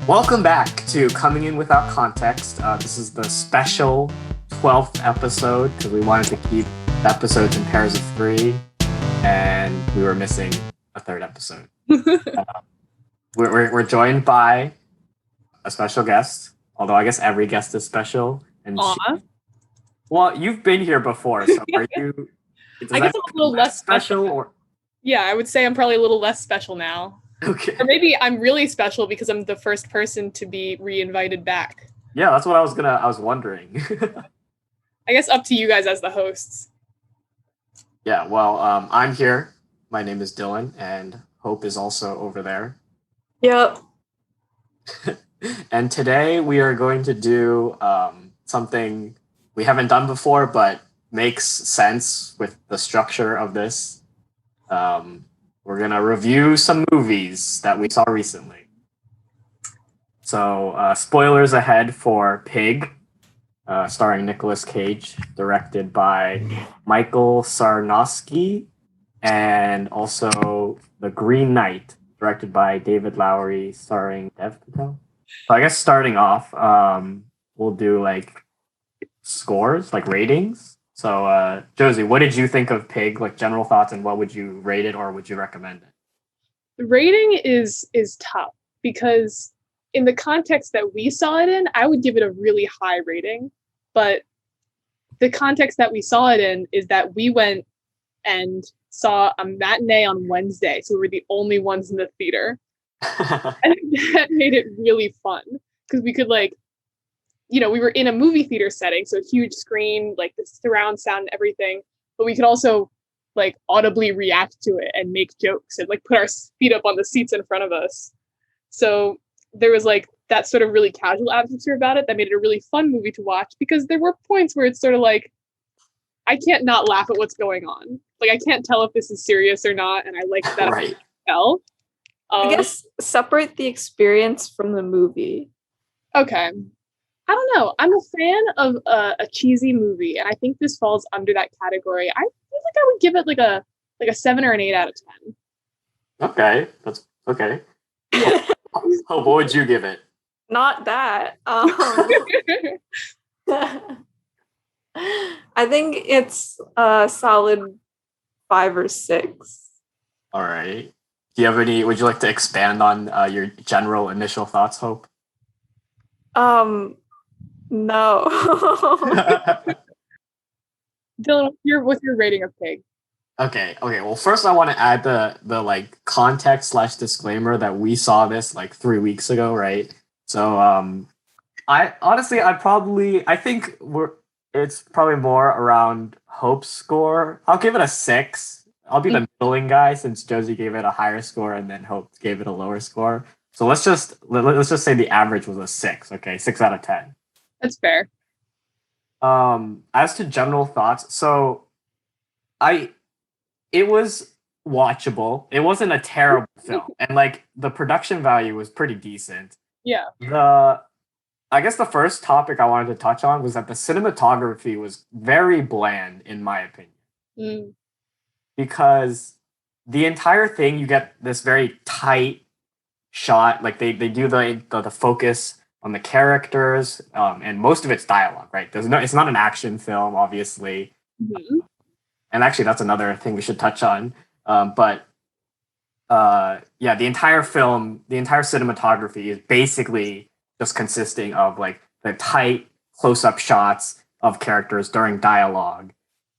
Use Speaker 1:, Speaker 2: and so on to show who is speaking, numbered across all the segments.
Speaker 1: Welcome back to Coming In Without Context. This is the special 12th episode because we wanted to keep episodes in pairs of three, and we were missing a third episode. We're joined by a special guest, although I guess every guest is special. And well, you've been here before, so are you?
Speaker 2: I guess I'm a little less special.
Speaker 1: Or
Speaker 2: yeah, I would say I'm probably a little less special now.
Speaker 1: okay,
Speaker 2: Or maybe I'm really special because I'm the first person to be re-invited back.
Speaker 1: yeah, that's what I was wondering.
Speaker 2: I guess up to you guys as the hosts.
Speaker 1: Yeah, well, I'm here. My name is Dylan, and Hope is also over there.
Speaker 3: Yep.
Speaker 1: And today we are going to do something we haven't done before, but makes sense with the structure of this. We're going to review some movies that we saw recently. So, spoilers ahead for Pig, starring Nicolas Cage, directed by Michael Sarnoski, and also The Green Knight, directed by David Lowery, starring Dev Patel. So I guess starting off, we'll do like scores, like ratings. So Josie, what did you think of Pig? Like general thoughts, and what would you rate it or would you recommend it?
Speaker 2: The rating is tough because in the context that we saw it in, I would give it a really high rating. But the context that we saw it in is that we went and saw a matinee on Wednesday, so we were the only ones in the theater. And that made it really fun because we could we were in a movie theater setting, so a huge screen, like the surround sound and everything, but we could also like audibly react to it and make jokes and like put our feet up on the seats in front of us. So there was like that sort of really casual atmosphere about it that made it a really fun movie to watch because there were points where it's sort of like, I can't not laugh at what's going on. Like I can't tell if this is serious or not, and I like that.
Speaker 1: Right.
Speaker 3: I guess separate the experience from the movie.
Speaker 2: Okay. I don't know. I'm a fan of a cheesy movie, and I think this falls under that category. I feel like I would give it like a 7 or an 8 out of 10.
Speaker 1: Okay, that's okay. What would you give it?
Speaker 3: Not that. I think it's a solid 5 or 6.
Speaker 1: All right. Do you have any? Would you like to expand on your general initial thoughts, Hope?
Speaker 3: No.
Speaker 2: Dylan, what's your rating of Pig?
Speaker 1: Okay. Well, first I want to add the like context / disclaimer that we saw this like 3 weeks ago, right? So I honestly I think it's probably more around Hope's score. I'll give it a 6. I'll be the middling guy since Josie gave it a higher score and then Hope gave it a lower score. So let's just say the average was a 6. Okay, 6 out of 10.
Speaker 2: That's fair.
Speaker 1: As to general thoughts, so it was watchable. It wasn't a terrible film, and like the production value was pretty decent.
Speaker 2: Yeah.
Speaker 1: I guess the first topic I wanted to touch on was that the cinematography was very bland, in my opinion. Because the entire thing, you get this very tight shot. Like they do the focus on the characters, and most of it's dialogue, right? It's not an action film, obviously.
Speaker 2: Mm-hmm.
Speaker 1: And actually, that's another thing we should touch on. But the entire film, the entire cinematography is basically just consisting of like the tight close-up shots of characters during dialogue,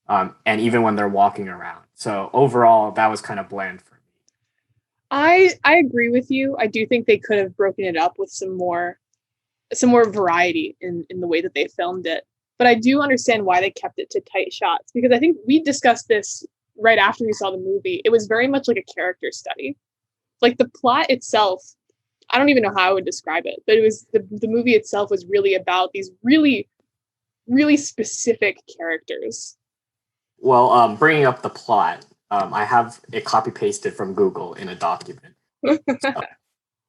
Speaker 1: and even when they're walking around. So overall, that was kind of bland for me.
Speaker 2: I agree with you. I do think they could have broken it up with some more variety in the way that they filmed it. But I do understand why they kept it to tight shots, because I think we discussed this right after we saw the movie. It was very much like a character study. Like the plot itself, I don't even know how I would describe it, but it was the movie itself was really about these really, really specific characters.
Speaker 1: Well, bringing up the plot, I have it copy pasted from Google in a document. So,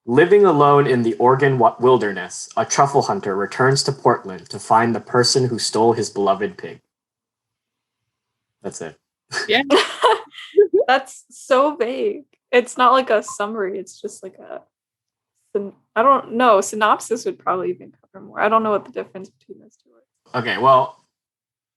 Speaker 1: living alone in the Oregon wilderness, a truffle hunter returns to Portland to find the person who stole his beloved pig. That's it.
Speaker 2: Yeah.
Speaker 3: That's so vague. It's not like a summary. It's just like I don't know. Synopsis would probably even cover more. I don't know what the difference between those two are.
Speaker 1: Okay, well,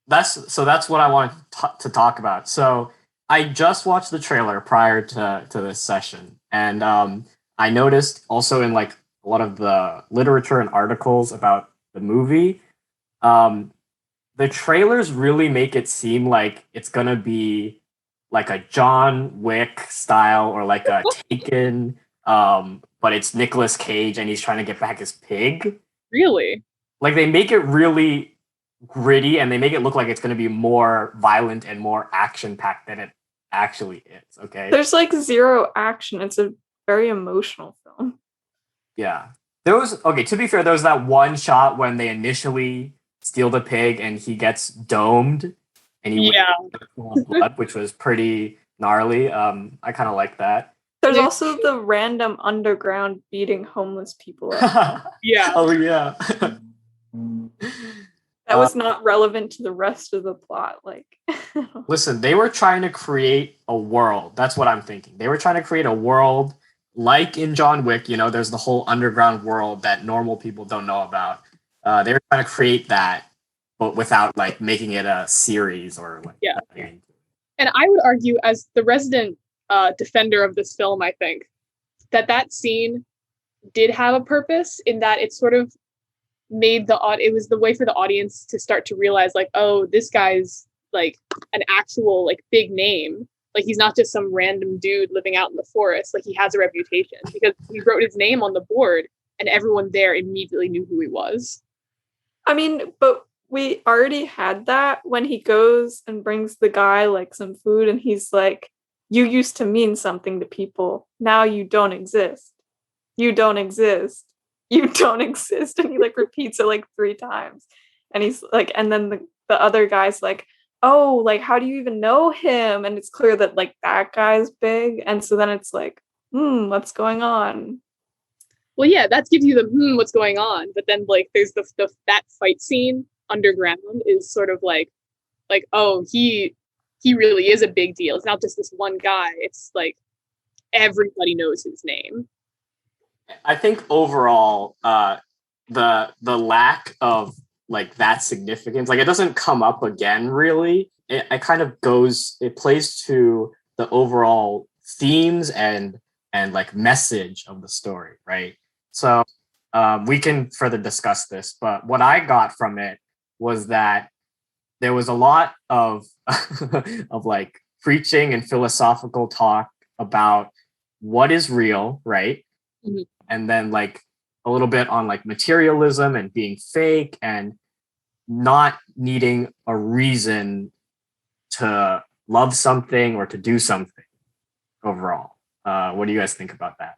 Speaker 1: that's what I wanted to talk about. So I just watched the trailer prior to this session, and I noticed also in like a lot of the literature and articles about the movie, the trailers really make it seem like it's gonna be like a John Wick style or like a Taken, but it's Nicolas Cage and he's trying to get back his pig.
Speaker 2: Really?
Speaker 1: Like they make it really gritty and they make it look like it's going to be more violent and more action packed than it actually is. Okay.
Speaker 3: There's like zero action. It's a very emotional film.
Speaker 1: Yeah. To be fair, there was that one shot when they initially steal the pig and he gets domed and he full of blood, which was pretty gnarly. I kind of like that.
Speaker 3: There's also the random underground beating homeless people up.
Speaker 2: Yeah.
Speaker 1: Oh yeah.
Speaker 3: That was not relevant to the rest of the plot. Like,
Speaker 1: listen, they were trying to create a world. That's what I'm thinking. They were trying to create a world like in John Wick. You know, there's the whole underground world that normal people don't know about. They were trying to create that, but without like making it a series or like.
Speaker 2: Yeah. And I would argue, as the resident defender of this film, I think that scene did have a purpose in that it sort of made it was the way for the audience to start to realize like, oh, this guy's like an actual like big name. Like he's not just some random dude living out in the forest. Like he has a reputation because he wrote his name on the board and everyone there immediately knew who he was.
Speaker 3: I mean, but we already had that when he goes and brings the guy like some food and he's like, you used to mean something to people. Now you don't exist. You don't exist. You don't exist. And he like repeats it like 3 times. And he's like, and then the other guy's like, oh, like, how do you even know him? And it's clear that like that guy's big. And so then it's like, what's going on?
Speaker 2: Well, yeah, that gives you the what's going on. But then like there's that fight scene underground is sort of like, oh, he really is a big deal. It's not just this one guy. It's like everybody knows his name.
Speaker 1: I think overall, the lack of like that significance, like it doesn't come up again really. It kind of it plays to the overall themes and like message of the story, right? So we can further discuss this, but what I got from it was that there was a lot of of like preaching and philosophical talk about what is real, right?
Speaker 2: Mm-hmm.
Speaker 1: And then like a little bit on like materialism and being fake and not needing a reason to love something or to do something overall. What do you guys think about that?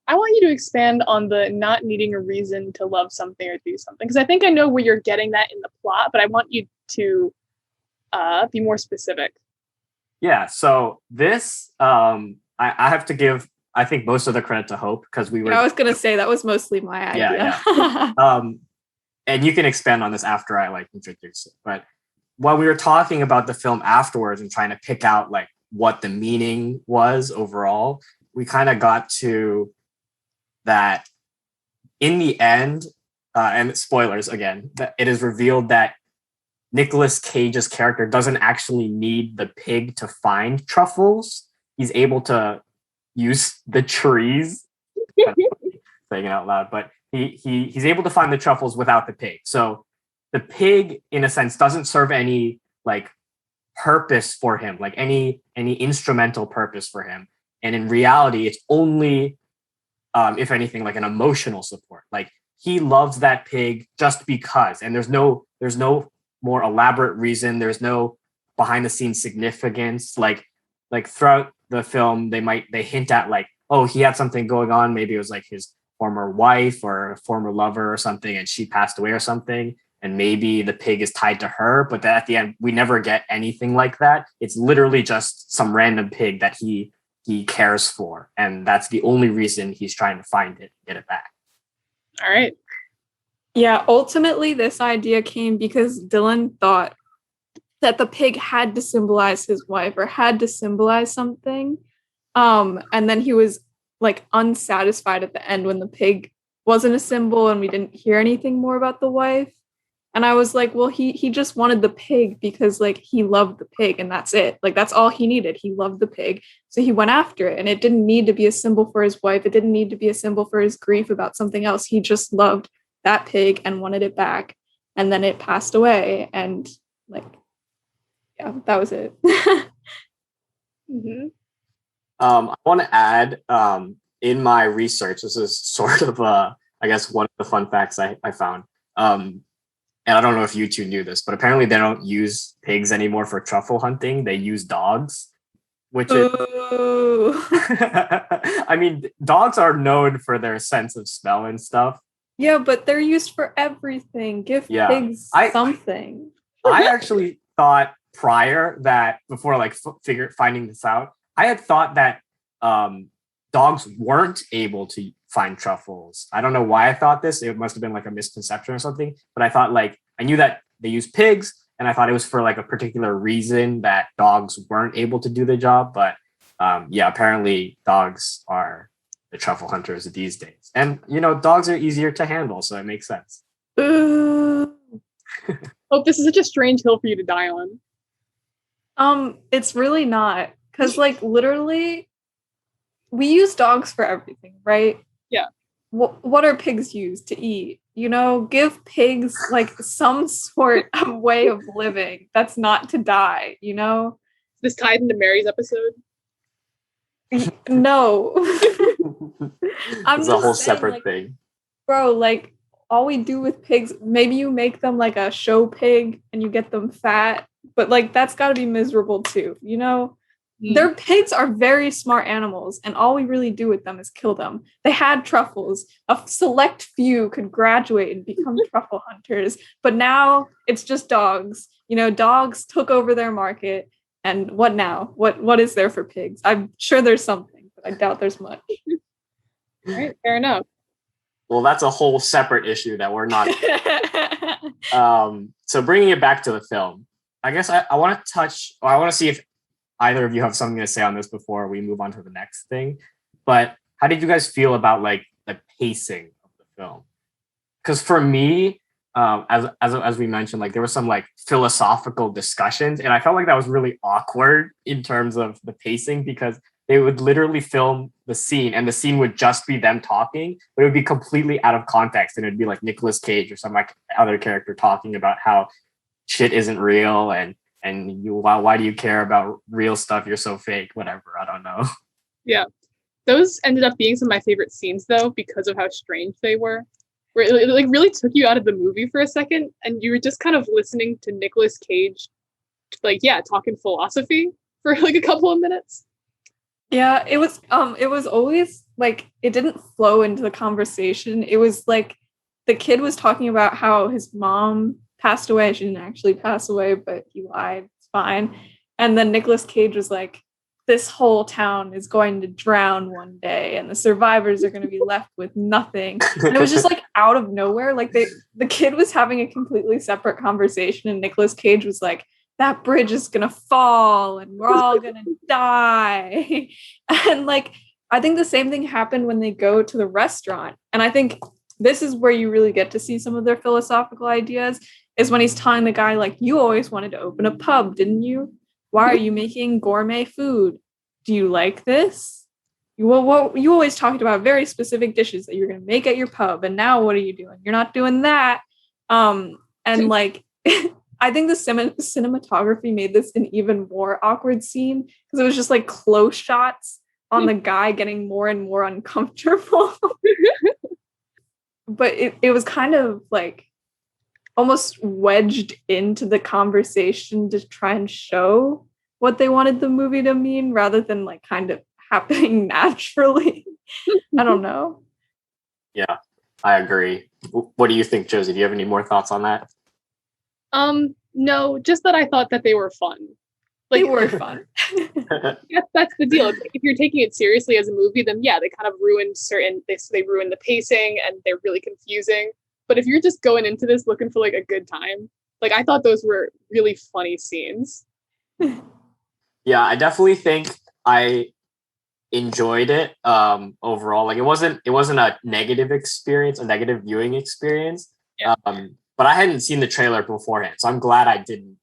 Speaker 2: I want you to expand on the not needing a reason to love something or do something, because I think I know where you're getting that in the plot, but I want you to be more specific.
Speaker 1: Yeah, so this, I have to give, I think, most of the credit to Hope, because we were...
Speaker 3: I was going to say, that was mostly my idea.
Speaker 1: Yeah. And you can expand on this after I like introduce it. But while we were talking about the film afterwards and trying to pick out like what the meaning was overall, we kind of got to that in the end, and spoilers again, that it is revealed that Nicolas Cage's character doesn't actually need the pig to find truffles. He's able to use the trees. Saying it out loud, but he's able to find the truffles without the pig. So the pig, in a sense, doesn't serve any like purpose for him, like any instrumental purpose for him. And in reality, it's only, if anything, like an emotional support. Like he loves that pig just because, and there's no more elaborate reason. There's no behind the scenes significance. Like throughout the film, they hint at like, oh, he had something going on. Maybe it was like his former wife or a former lover or something, and she passed away or something. And maybe the pig is tied to her, but at the end, we never get anything like that. It's literally just some random pig that he cares for. And that's the only reason he's trying to find it, get it back.
Speaker 2: All right.
Speaker 3: Yeah, ultimately, this idea came because Dylan thought that the pig had to symbolize his wife or had to symbolize something. And then he was like unsatisfied at the end when the pig wasn't a symbol and we didn't hear anything more about the wife. And I was like, well, he just wanted the pig because like he loved the pig and that's it. Like that's all he needed. He loved the pig. So he went after it and it didn't need to be a symbol for his wife. It didn't need to be a symbol for his grief about something else. He just loved that pig and wanted it back. And then it passed away and like, yeah, that was it.
Speaker 2: Mm-hmm.
Speaker 1: I want to add, in my research, this is sort of, I guess, one of the fun facts I found. And I don't know if you two knew this, but apparently they don't use pigs anymore for truffle hunting. They use dogs, which is, I mean, dogs are known for their sense of smell and stuff.
Speaker 3: Yeah, but they're used for everything. Give pigs something.
Speaker 1: I actually thought prior that before like finding this out, I had thought that dogs weren't able to find truffles. I don't know why I thought this. It must have been like a misconception or something. But I thought like I knew that they use pigs, and I thought it was for like a particular reason that dogs weren't able to do the job. But yeah, apparently dogs are the truffle hunters these days, and you know, dogs are easier to handle, so it makes sense.
Speaker 2: Oh, this is such a strange hill for you to die on.
Speaker 3: It's really not, because like literally we use dogs for everything, right?
Speaker 2: Yeah.
Speaker 3: What are pigs used to eat? You know, give pigs like some sort of way of living that's not to die, you know?
Speaker 2: This tied into Mary's episode?
Speaker 3: No.
Speaker 1: It's a whole separate thing.
Speaker 3: Bro, like all we do with pigs, maybe you make them like a show pig and you get them fat, but like that's got to be miserable too, you know? Their pigs are very smart animals, and all we really do with them is kill them. They had truffles. A select few could graduate and become truffle hunters, but now it's just dogs. You know, dogs took over their market, and what now? What is there for pigs? I'm sure there's something, but I doubt there's much.
Speaker 2: All right, fair enough.
Speaker 1: Well, that's a whole separate issue that we're not. So bringing it back to the film, I guess I want to touch, or I want to see if either of you have something to say on this before we move on to the next thing. But how did you guys feel about the pacing of the film? Because for me, as we mentioned, like there were some like philosophical discussions, and I felt like that was really awkward in terms of the pacing, because they would literally film the scene and the scene would just be them talking, but it would be completely out of context, and it'd be like Nicolas Cage or some like other character talking about how shit isn't real and you, why do you care about real stuff? You're so fake, whatever. I don't know.
Speaker 2: Yeah. Those ended up being some of my favorite scenes though, because of how strange they were. Where it like really took you out of the movie for a second and you were just kind of listening to Nicolas Cage talking philosophy for like a couple of minutes.
Speaker 3: Yeah, it was always like it didn't flow into the conversation. It was like the kid was talking about how his mom passed away. She didn't actually pass away, but he lied. It's fine. And then Nicolas Cage was like, this whole town is going to drown one day and the survivors are going to be left with nothing. And it was just like out of nowhere. Like the kid was having a completely separate conversation and Nicolas Cage was like, that bridge is going to fall and we're all going to die. And like, I think the same thing happened when they go to the restaurant. And I think this is where you really get to see some of their philosophical ideas, is when he's telling the guy, like, you always wanted to open a pub, didn't you? Why are you making gourmet food? Do you like this? You always talked about very specific dishes that you're going to make at your pub. And now what are you doing? You're not doing that. And like, I think the cinematography made this an even more awkward scene because it was just like close shots on the guy getting more and more uncomfortable. But it was kind of like almost wedged into the conversation to try and show what they wanted the movie to mean rather than like kind of happening naturally. I don't know.
Speaker 1: Yeah, I agree. What do you think, Josie? Do you have any more thoughts on that?
Speaker 2: No, just that I thought that they were fun. Like,
Speaker 3: they were fun.
Speaker 2: That's the deal. If you're taking it seriously as a movie, then yeah, they kind of ruined they ruined the pacing and they're really confusing. But if you're just going into this looking for like a good time, like I thought those were really funny scenes.
Speaker 1: Yeah, I definitely think I enjoyed it overall. Like it wasn't a negative experience, a negative viewing experience.
Speaker 2: Yeah.
Speaker 1: But I hadn't seen the trailer beforehand, so I'm glad I didn't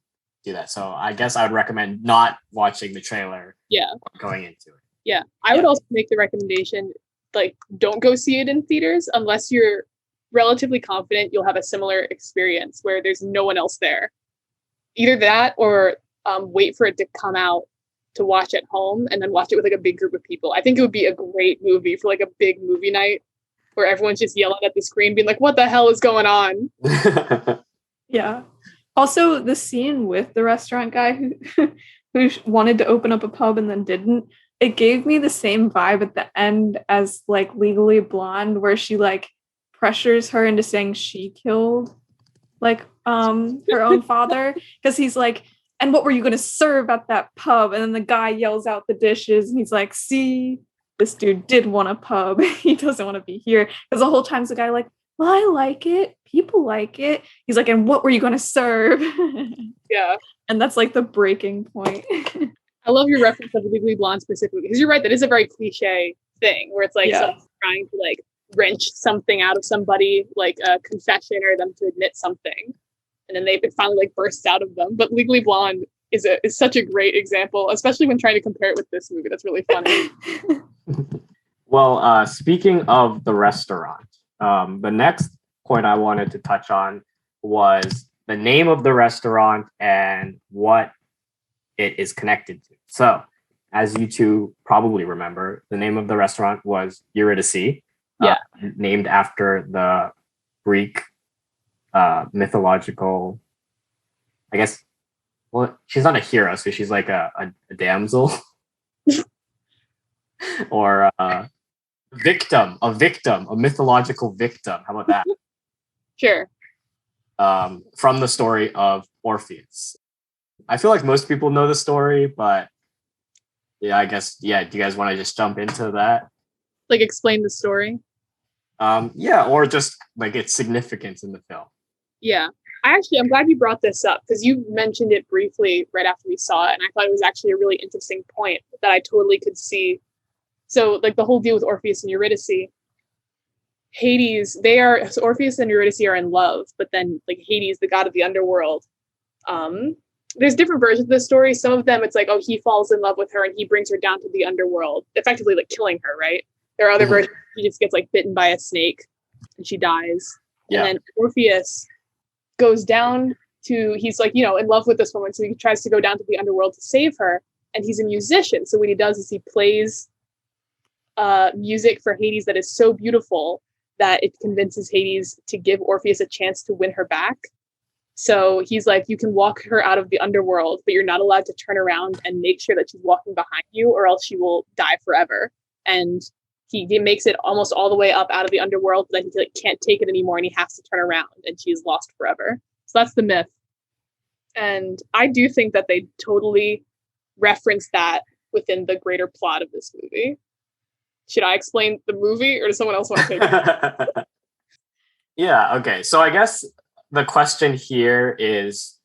Speaker 1: do that. So I guess I would recommend not watching the trailer.
Speaker 2: Yeah.
Speaker 1: Going into it.
Speaker 2: Yeah. I would also make the recommendation, like, don't go see it in theaters unless you're relatively confident you'll have a similar experience where there's no one else there. Either that or wait for it to come out to watch at home and then watch it with like a big group of people. I think it would be a great movie for like a big movie night where everyone's just yelling at the screen being like, what the hell is going on?
Speaker 3: Yeah. Also, the scene with the restaurant guy who wanted to open up a pub and then didn't, it gave me the same vibe at the end as like Legally Blonde, where she like pressures her into saying she killed like her own father, because he's like, and what were you going to serve at that pub? And then the guy yells out the dishes and he's like, see, this dude did want a pub. He doesn't want to be here. Because the whole time's the guy like, well, I like it. People like it. He's like, and what were you going to serve?
Speaker 2: Yeah.
Speaker 3: And that's like the breaking point.
Speaker 2: I love your reference of Legally Blonde specifically, because you're right, that is a very cliche thing where it's like someone's trying to like wrench something out of somebody, like a confession or them to admit something, and then it finally like bursts out of them. But Legally Blonde is such a great example, especially when trying to compare it with this movie. That's really funny.
Speaker 1: Well, speaking of the restaurant, the next point I wanted to touch on was the name of the restaurant and what it is connected to. So, as you two probably remember, the name of the restaurant was Eurydice, named after the Greek mythological, I guess, well, she's not a hero, so she's like a damsel or a mythological victim. How about that?
Speaker 2: Sure.
Speaker 1: From the story of Orpheus. I feel like most people know the story, but yeah, I guess, do you guys want to just jump into that?
Speaker 2: Like explain the story?
Speaker 1: Or just like its significance in the film.
Speaker 2: Yeah. I'm glad you brought this up because you mentioned it briefly right after we saw it, and I thought it was actually a really interesting point that I totally could see. So like the whole deal with Orpheus and Eurydice, Orpheus and Eurydice are in love, but then like Hades, the god of the underworld, there's different versions of the story. Some of them, it's like, oh, he falls in love with her and he brings her down to the underworld, effectively like killing her, right? There are other versions he just gets like bitten by a snake and she dies. Yeah. And then Orpheus goes down to, he's like, in love with this woman. So he tries to go down to the underworld to save her. And he's a musician. So what he does is he plays music for Hades that is so beautiful that it convinces Hades to give Orpheus a chance to win her back. So he's like, you can walk her out of the underworld, but you're not allowed to turn around and make sure that she's walking behind you, or else she will die forever. And he makes it almost all the way up out of the underworld, but then he like can't take it anymore and he has to turn around and she's lost forever. So that's the myth. And I do think that they totally reference that within the greater plot of this movie. Should I explain the movie or does someone else want to take it?
Speaker 1: Yeah, okay. So I guess the question here is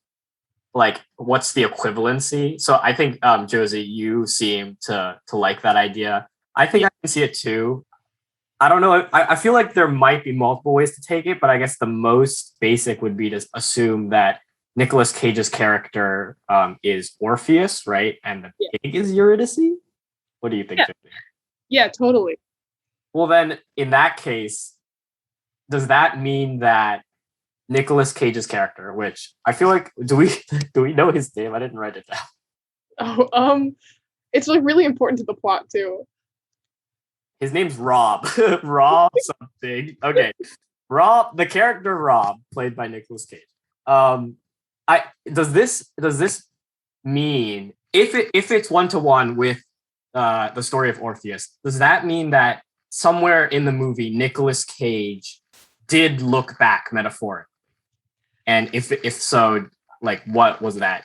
Speaker 1: like, what's the equivalency? So I think, Josie, you seem to like that idea. I think I can see it too. I don't know. I feel like there might be multiple ways to take it, but I guess the most basic would be to assume that Nicolas Cage's character is Orpheus, right? And the pig is Eurydice? What do you think, Josie?
Speaker 2: Yeah, totally.
Speaker 1: Well, then, in that case, does that mean that Nicolas Cage's character, which I feel like, do we know his name? I didn't write it down.
Speaker 2: Oh, it's like really important to the plot too.
Speaker 1: His name's Rob. Rob something. Okay, Rob, the character Rob, played by Nicolas Cage. Does this mean if it's 1-to-1 with the story of Orpheus, does that mean that somewhere in the movie Nicolas Cage did look back metaphorically? And if so, like, what was that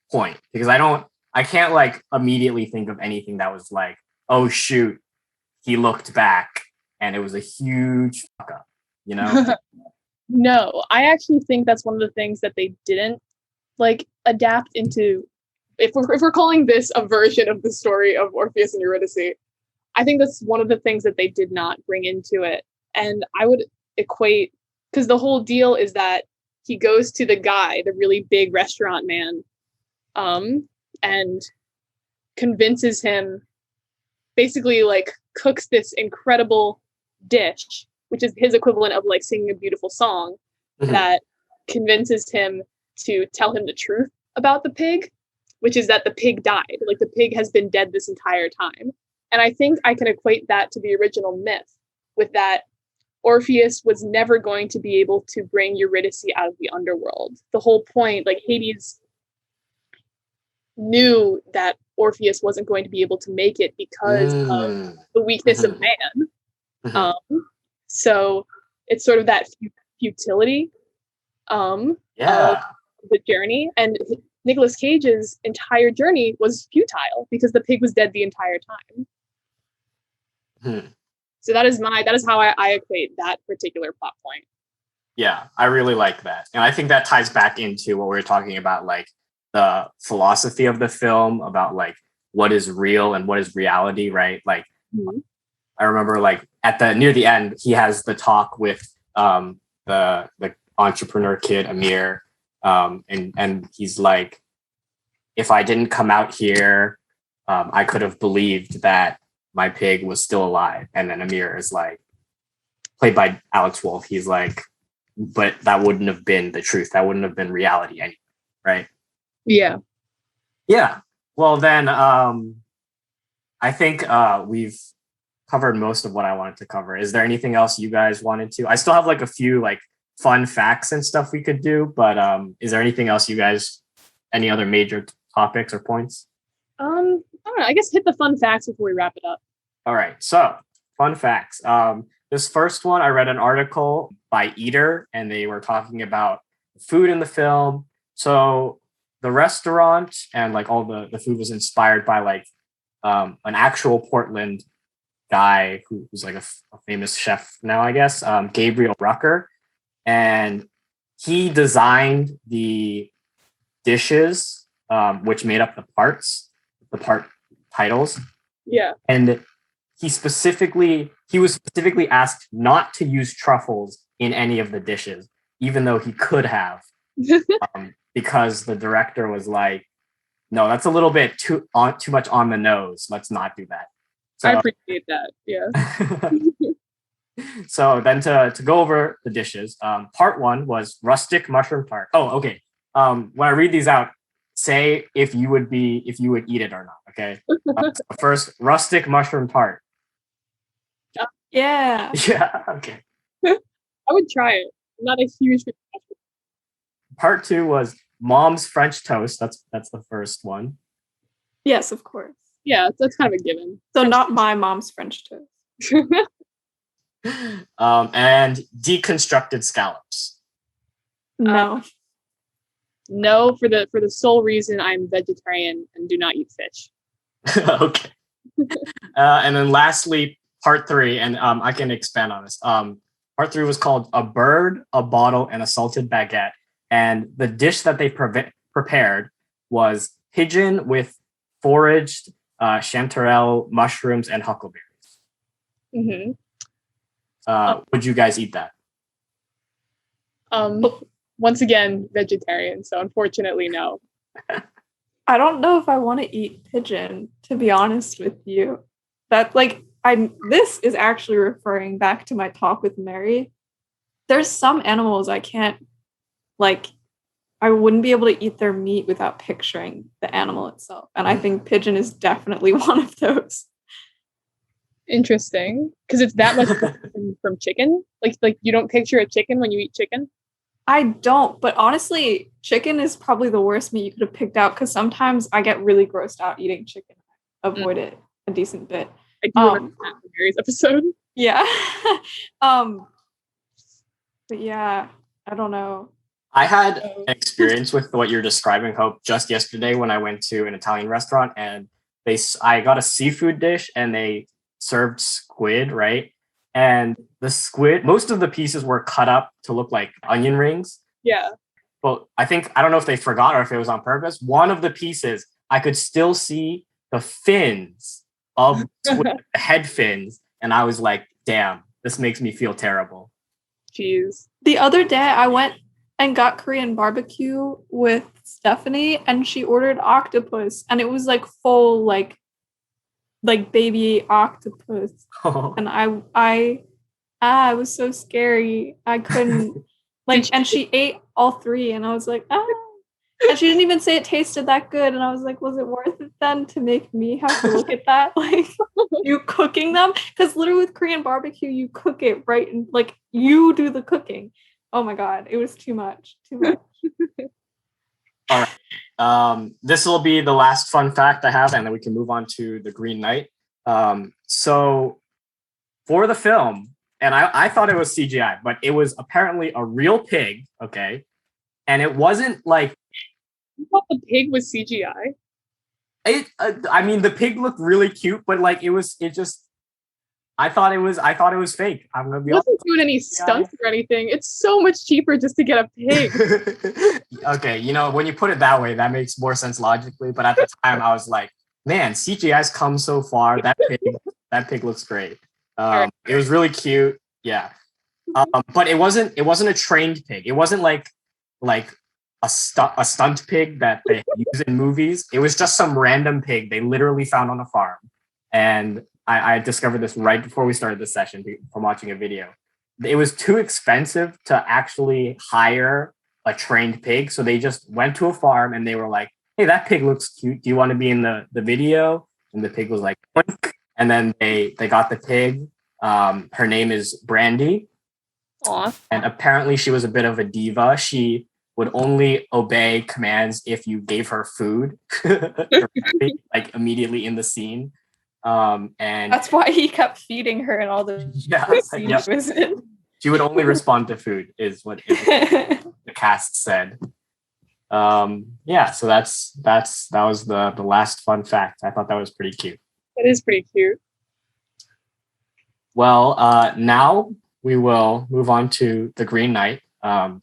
Speaker 1: point? Because I can't like immediately think of anything that was like, oh shoot, he looked back and it was a huge fuck up,
Speaker 2: No, I actually think that's one of the things that they didn't like adapt into. If we're calling this a version of the story of Orpheus and Eurydice, I think that's one of the things that they did not bring into it. And I would equate, because the whole deal is that he goes to the guy, the really big restaurant man, and convinces him, basically like cooks this incredible dish, which is his equivalent of like singing a beautiful song, that convinces him to tell him the truth about the pig, which is that the pig died. Like the pig has been dead this entire time. And I think I can equate that to the original myth, with that Orpheus was never going to be able to bring Eurydice out of the underworld. The whole point, like Hades knew that Orpheus wasn't going to be able to make it because of the weakness of man. So it's sort of that futility of the journey. And Nicolas Cage's entire journey was futile because the pig was dead the entire time. So that is how I equate that particular plot point.
Speaker 1: Yeah, I really like that. And I think that ties back into what we were talking about, like the philosophy of the film, about like what is real and what is reality, right? Like I remember like near the end, he has the talk with the entrepreneur kid, Amir. And he's like, if I didn't come out here, I could have believed that my pig was still alive. And then Amir is like, played by Alex Wolff, he's like, but that wouldn't have been the truth. That wouldn't have been reality anyway, right?
Speaker 2: Yeah.
Speaker 1: Yeah. Well, then I think we've covered most of what I wanted to cover. Is there anything else you guys wanted to? I still have like a few like fun facts and stuff we could do, but is there anything else you guys, any other major topics or points?
Speaker 2: I don't know. I guess hit the fun facts before we wrap it up.
Speaker 1: All right. So fun facts. This first one, I read an article by Eater, and they were talking about food in the film. So the restaurant and like all the food was inspired by like an actual Portland guy who's like a famous chef now, I guess, Gabriel Rucker. And he designed the dishes, which made up the part titles.
Speaker 2: Yeah.
Speaker 1: And he was specifically asked not to use truffles in any of the dishes, even though he could have, because the director was like, no, that's a little bit too much on the nose. Let's not do that. So,
Speaker 2: I appreciate that. Yeah.
Speaker 1: So then to go over the dishes, part one was rustic mushroom tart. Oh, okay. When I read these out, say if you would eat it or not. Okay. So first, rustic mushroom tart.
Speaker 3: Yeah.
Speaker 1: Yeah. Okay.
Speaker 2: I would try it. I'm not a huge fan.
Speaker 1: Part two was mom's French toast. That's the first one.
Speaker 3: Yes, of course.
Speaker 2: Yeah, that's kind of a given.
Speaker 3: So not my mom's French toast.
Speaker 1: And deconstructed scallops.
Speaker 3: No.
Speaker 2: No, for the sole reason I'm vegetarian and do not eat fish.
Speaker 1: Okay. And then lastly, part three, and I can expand on this. Part three was called A Bird, a Bottle, and a Salted Baguette. And the dish that they prepared was pigeon with foraged chanterelle, mushrooms, and huckleberries.
Speaker 2: Mm-hmm.
Speaker 1: Would you guys eat that?
Speaker 2: Once again, vegetarian, so unfortunately, no.
Speaker 3: I don't know if I want to eat pigeon, to be honest with you. That this is actually referring back to my talk with Mary. There's some animals I can't, I wouldn't be able to eat their meat without picturing the animal itself. And I think pigeon is definitely one of those.
Speaker 2: Interesting. Because it's that much from chicken? Like you don't picture a chicken when you eat chicken?
Speaker 3: I don't, but honestly, chicken is probably the worst meat you could have picked out, because sometimes I get really grossed out eating chicken. I avoid it a decent bit.
Speaker 2: I do remember that in Mary's episode.
Speaker 3: Yeah. But yeah, I don't know.
Speaker 1: I had an experience with what you're describing, Hope, just yesterday when I went to an Italian restaurant, and I got a seafood dish and they served squid, right? And the squid, most of the pieces were cut up to look like onion rings.
Speaker 2: Yeah.
Speaker 1: But I don't know if they forgot or if it was on purpose. One of the pieces, I could still see the fins of head fins, and I was like, damn, this makes me feel terrible.
Speaker 2: Jeez.
Speaker 3: The other day, I went and got Korean barbecue with Stephanie, and she ordered octopus, and it was like full, like baby octopus, and I it was so scary. I couldn't like, and she ate all three, and I was like, ah. And she didn't even say it tasted that good, and I was like, was it worth it then to make me have to look at that? Like, you cooking them? Because literally with Korean barbecue, you cook it right, and like you do the cooking. Oh my god, it was too much.
Speaker 1: All right. This will be the last fun fact I have, and then we can move on to the Green Knight. So for the film, and I thought it was CGI, but it was apparently a real pig, okay? And it wasn't like...
Speaker 2: You thought the pig was CGI?
Speaker 1: I mean, the pig looked really cute, but like I thought it was fake. I'm gonna be honest.
Speaker 2: Wasn't doing any stunts or anything. It's so much cheaper just to get a pig.
Speaker 1: Okay, you know, when you put it that way, that makes more sense logically. But at the time, I was like, man, CGI's come so far. That pig looks great. It was really cute. Yeah. But it wasn't a trained pig. It wasn't like a stunt pig that they use in movies. It was just some random pig they literally found on a farm. And I discovered this right before we started this session from watching a video. It was too expensive to actually hire a trained pig. So they just went to a farm and they were like, hey, that pig looks cute. Do you want to be in the video? And the pig was like, "Oink." And then they got the pig. Her name is Brandy.
Speaker 2: Aww.
Speaker 1: And apparently she was a bit of a diva. She would only obey commands if you gave her food, like immediately in the scene. And
Speaker 3: that's why he kept feeding her in all the scenes she was in.
Speaker 1: She would only respond to food, is what the cast said. So that was the last fun fact. I thought that was pretty cute.
Speaker 2: It is pretty cute.
Speaker 1: Well, now we will move on to the Green Knight.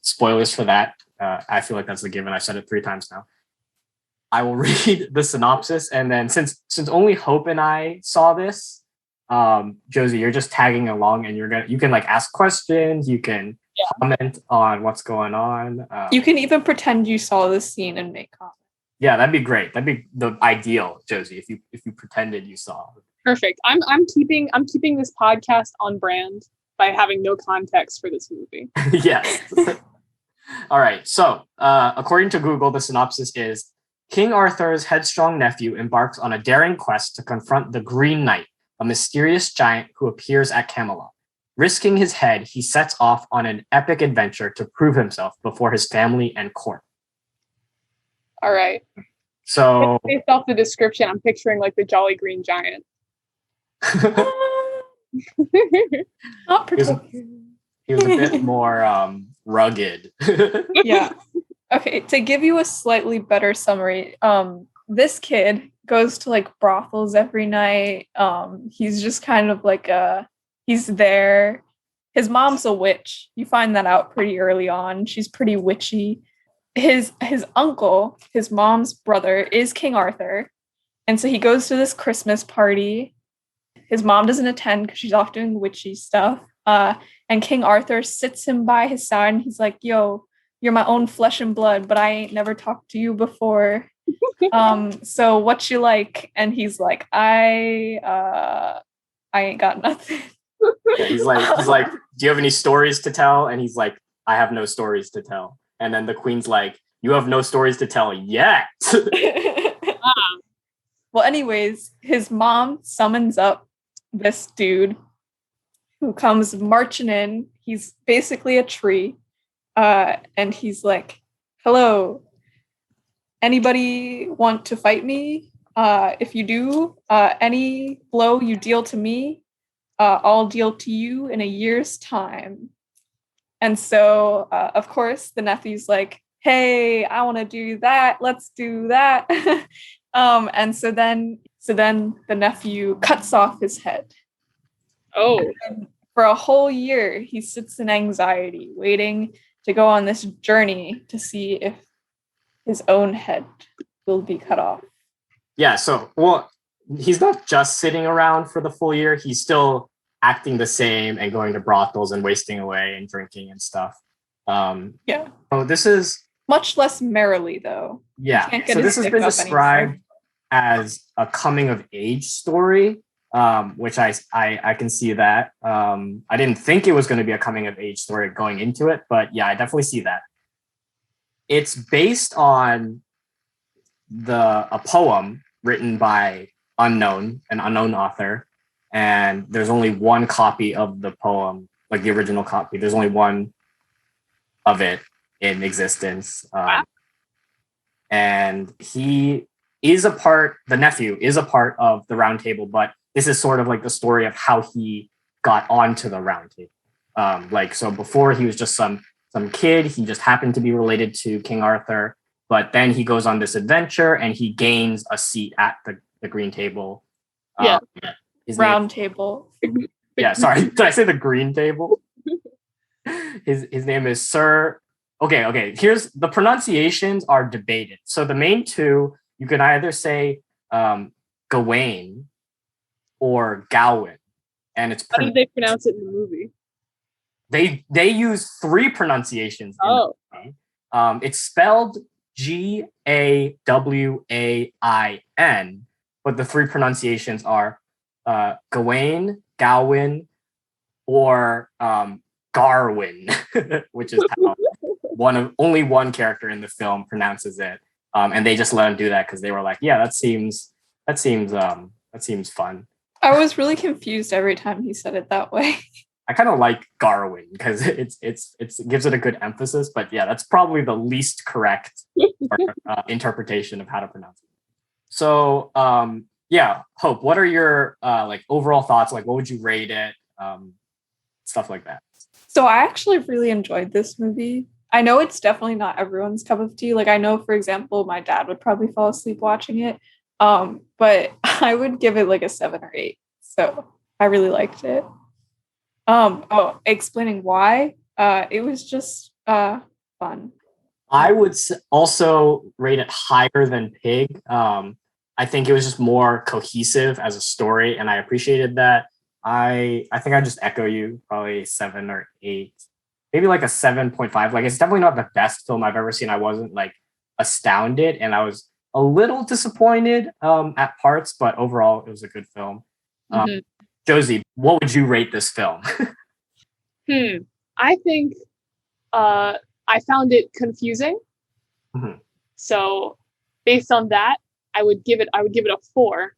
Speaker 1: Spoilers for that. I feel like that's a given. I've said it 3 times now. I will read the synopsis, and then since only Hope and I saw this, Josie, you're just tagging along, and you can like ask questions, you can comment on what's going on.
Speaker 3: You can even pretend you saw this scene and make comments.
Speaker 1: Yeah, that'd be great. That'd be the ideal, Josie, if you pretended you saw.
Speaker 2: Perfect. I'm keeping this podcast on brand by having no context for this movie.
Speaker 1: Yes. All right. So, according to Google, the synopsis is: King Arthur's headstrong nephew embarks on a daring quest to confront the Green Knight, a mysterious giant who appears at Camelot. Risking his head, he sets off on an epic adventure to prove himself before his family and court.
Speaker 2: All right.
Speaker 1: So,
Speaker 2: based off the description, I'm picturing like the Jolly Green Giant.
Speaker 3: Not particularly.
Speaker 1: He was a bit more rugged.
Speaker 3: Yeah. Okay, to give you a slightly better summary, this kid goes to like brothels every night. He's just kind of like he's there. His mom's a witch. You find that out pretty early on. She's pretty witchy. His uncle, his mom's brother, is King Arthur. And so he goes to this Christmas party. His mom doesn't attend because she's off doing witchy stuff. And King Arthur sits him by his side and he's like, yo, you're my own flesh and blood, but I ain't never talked to you before. So what you like? And he's like, I ain't got nothing.
Speaker 1: Yeah, he's like, do you have any stories to tell? And he's like, I have no stories to tell. And then the queen's like, you have no stories to tell yet.
Speaker 3: Well, anyways, his mom summons up this dude who comes marching in. He's basically a tree. And he's like, hello, anybody want to fight me? If you do, any blow you deal to me, I'll deal to you in a year's time. And so, of course, the nephew's like, hey, I want to do that. Let's do that. And so then the nephew cuts off his head.
Speaker 2: Oh.
Speaker 3: And for a whole year, he sits in anxiety, waiting to go on this journey to see if his own head will be cut off.
Speaker 1: Yeah, so, well, he's not just sitting around for the full year. He's still acting the same and going to brothels and wasting away and drinking and stuff.
Speaker 3: Yeah.
Speaker 1: So this is
Speaker 3: Much less merrily, though.
Speaker 1: yeah.
Speaker 3: Can't get
Speaker 1: So
Speaker 3: his
Speaker 1: this has
Speaker 3: dick
Speaker 1: been
Speaker 3: up
Speaker 1: described
Speaker 3: anymore.
Speaker 1: as a coming of age story, which I can see that. I didn't think it was going to be a coming of age story going into it, but yeah, I definitely see that. It's based on a poem written by an unknown author, and there's only one copy of the poem, like the original copy. There's only one of it in existence. And the nephew is a part of the round table, but this is sort of like the story of how he got onto the round table. So before he was just some kid, he just happened to be related to King Arthur, but then he goes on this adventure and he gains a seat at the green table.
Speaker 2: Yeah.
Speaker 3: Round table.
Speaker 1: Yeah, sorry. Did I say the green table? His name is Sir. Okay. Here's the pronunciations are debated. So the main two, you can either say Gawain or Gawain, and it's
Speaker 2: How did they pronounce it in the movie?
Speaker 1: They use three pronunciations.
Speaker 2: Oh,
Speaker 1: it's spelled Gawain, but the three pronunciations are Gawain, Gawain, or Garwin, which is how only one character in the film pronounces it, and they just let him do that because they were like, yeah, that seems fun.
Speaker 3: I was really confused every time he said it that way.
Speaker 1: I kind of like Garwin because it gives it a good emphasis, but yeah, that's probably the least correct interpretation of how to pronounce it. So yeah, Hope, what are your overall thoughts? Like, what would you rate it? Stuff like that.
Speaker 3: So I actually really enjoyed this movie. I know it's definitely not everyone's cup of tea. Like I know, for example, my dad would probably fall asleep watching it. But I would give it like a 7 or 8. So I really liked it. Explaining why. It was just fun.
Speaker 1: I would also rate it higher than Pig. I think it was just more cohesive as a story, and I appreciated that. I think I just echo you, probably 7 or 8, maybe like a 7.5. Like it's definitely not the best film I've ever seen. I wasn't like astounded, and I was a little disappointed at parts, but overall it was a good film. Josie, what would you rate this film?
Speaker 2: I think I found it confusing.
Speaker 1: Mhm.
Speaker 2: So based on that, I would give it a 4.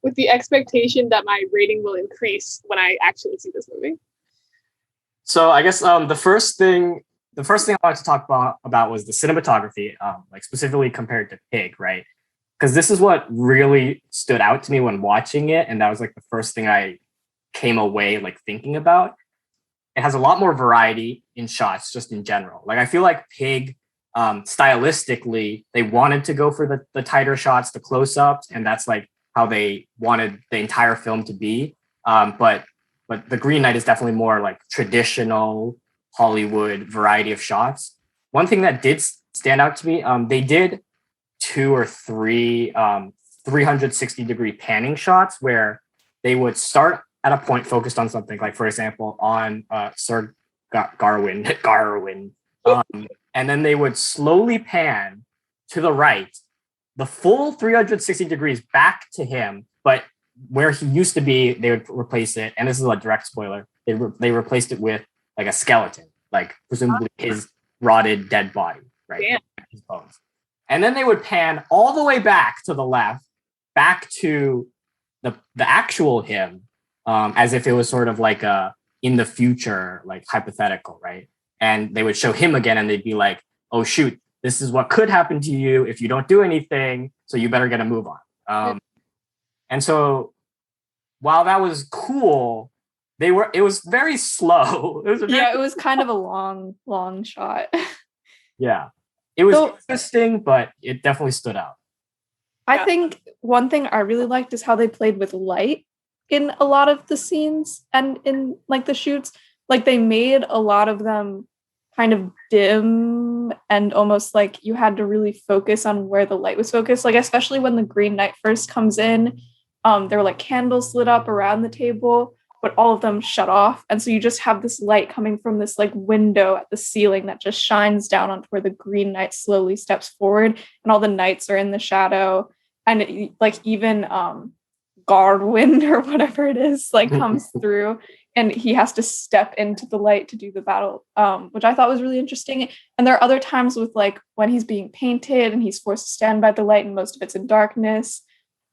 Speaker 2: With the expectation that my rating will increase when I actually see this movie.
Speaker 1: So I guess the first thing I wanted to talk about was the cinematography, like specifically compared to Pig, right? Because this is what really stood out to me when watching it, and that was like the first thing I came away like thinking about. It has a lot more variety in shots, just in general. Like I feel like Pig, stylistically, they wanted to go for the tighter shots, the close-ups, and that's like how they wanted the entire film to be. But The Green Knight is definitely more like traditional Hollywood variety of shots. One thing that did stand out to me, they did 2 or 3 360-degree panning shots where they would start at a point focused on something, like for example on Sir Gawain, and then they would slowly pan to the right, the full 360 degrees back to him, but where he used to be, they would replace it, and this is a direct spoiler, they replaced it with like a skeleton, like presumably his rotted dead body, right?
Speaker 2: Yeah.
Speaker 1: His bones. And then they would pan all the way back to the left, back to the actual him, as if it was sort of like a in the future, like hypothetical, right? And they would show him again, and they'd be like, "Oh shoot, this is what could happen to you if you don't do anything. So you better get a move on." And so, while that was cool, it was very slow.
Speaker 3: It was kind of a long shot.
Speaker 1: Yeah. It was interesting, but it definitely stood out.
Speaker 3: I think one thing I really liked is how they played with light in a lot of the scenes and in like the shoots. Like they made a lot of them kind of dim dim and almost like you had to really focus on where the light was focused. Like, especially when the Green Knight first comes in, there were like candles lit up around the table, but all of them shut off. And so you just have this light coming from this like window at the ceiling that just shines down onto where the Green Knight slowly steps forward, and all the knights are in the shadow. And it, like even Garwind or whatever it is, like comes through, and he has to step into the light to do the battle, which I thought was really interesting. And there are other times with like when he's being painted and he's forced to stand by the light and most of it's in darkness.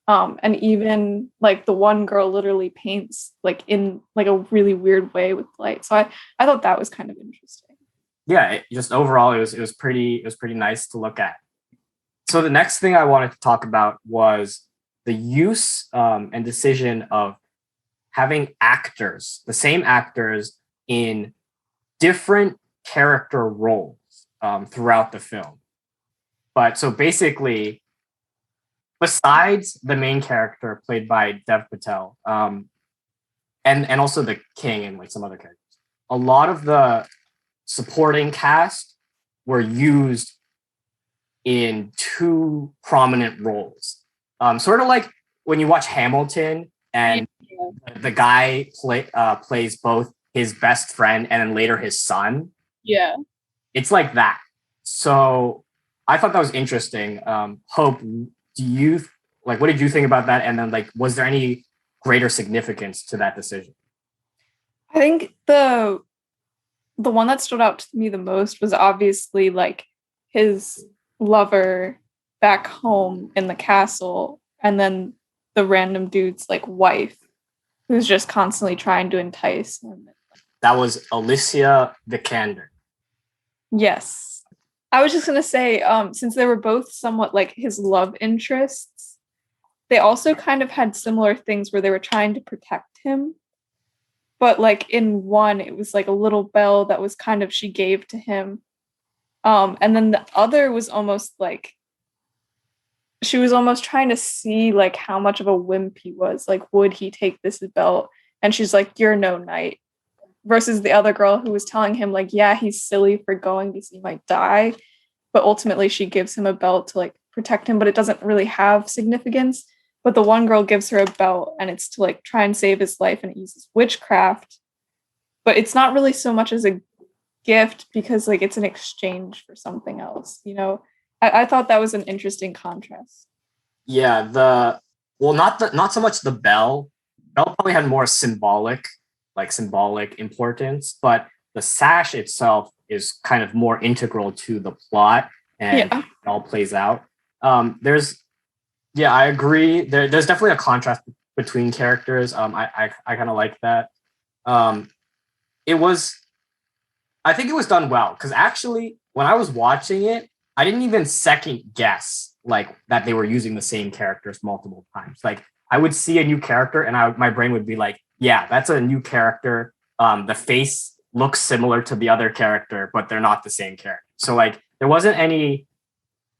Speaker 3: And even like the one girl literally paints like in like a really weird way with light. So I thought that was kind of interesting.
Speaker 1: Yeah, just overall it was pretty nice to look at. So the next thing I wanted to talk about was the use and decision of having actors, the same actors in different character roles throughout the film. But so basically, besides the main character played by Dev Patel, and also the king and like some other characters, a lot of the supporting cast were used in two prominent roles. Sort of like when you watch Hamilton and the guy plays both his best friend and then later his son.
Speaker 2: Yeah.
Speaker 1: It's like that. So I thought that was interesting. Hope, do you like, what did you think about that? And then like, was there any greater significance to that decision?
Speaker 3: I think the one that stood out to me the most was obviously like his lover back home in the castle, and then the random dude's like wife who's just constantly trying to entice him.
Speaker 1: That was Alicia Vikander.
Speaker 3: Yes. I was just going to say, since they were both somewhat like his love interests, they also kind of had similar things where they were trying to protect him. But like in one, it was like a little bell that was kind of she gave to him. And then the other was almost like she was almost trying to see like how much of a wimp he was. Like, would he take this belt? And she's like, "You're no knight." Versus the other girl who was telling him like, yeah, he's silly for going because he might die. But ultimately she gives him a belt to like protect him, but it doesn't really have significance. But the one girl gives her a belt and it's to like try and save his life, and it uses witchcraft. But it's not really so much as a gift because like it's an exchange for something else, you know? I thought that was an interesting contrast.
Speaker 1: Yeah, not so much the bell. Bell probably had more symbolic importance, but the sash itself is kind of more integral to the plot, and it all plays out. I agree. There's definitely a contrast between characters. I kind of like that. I think it was done well, because actually when I was watching it, I didn't even second guess like that they were using the same characters multiple times. Like I would see a new character and my brain would be like, yeah, that's a new character. The face looks similar to the other character, but they're not the same character. So like there wasn't any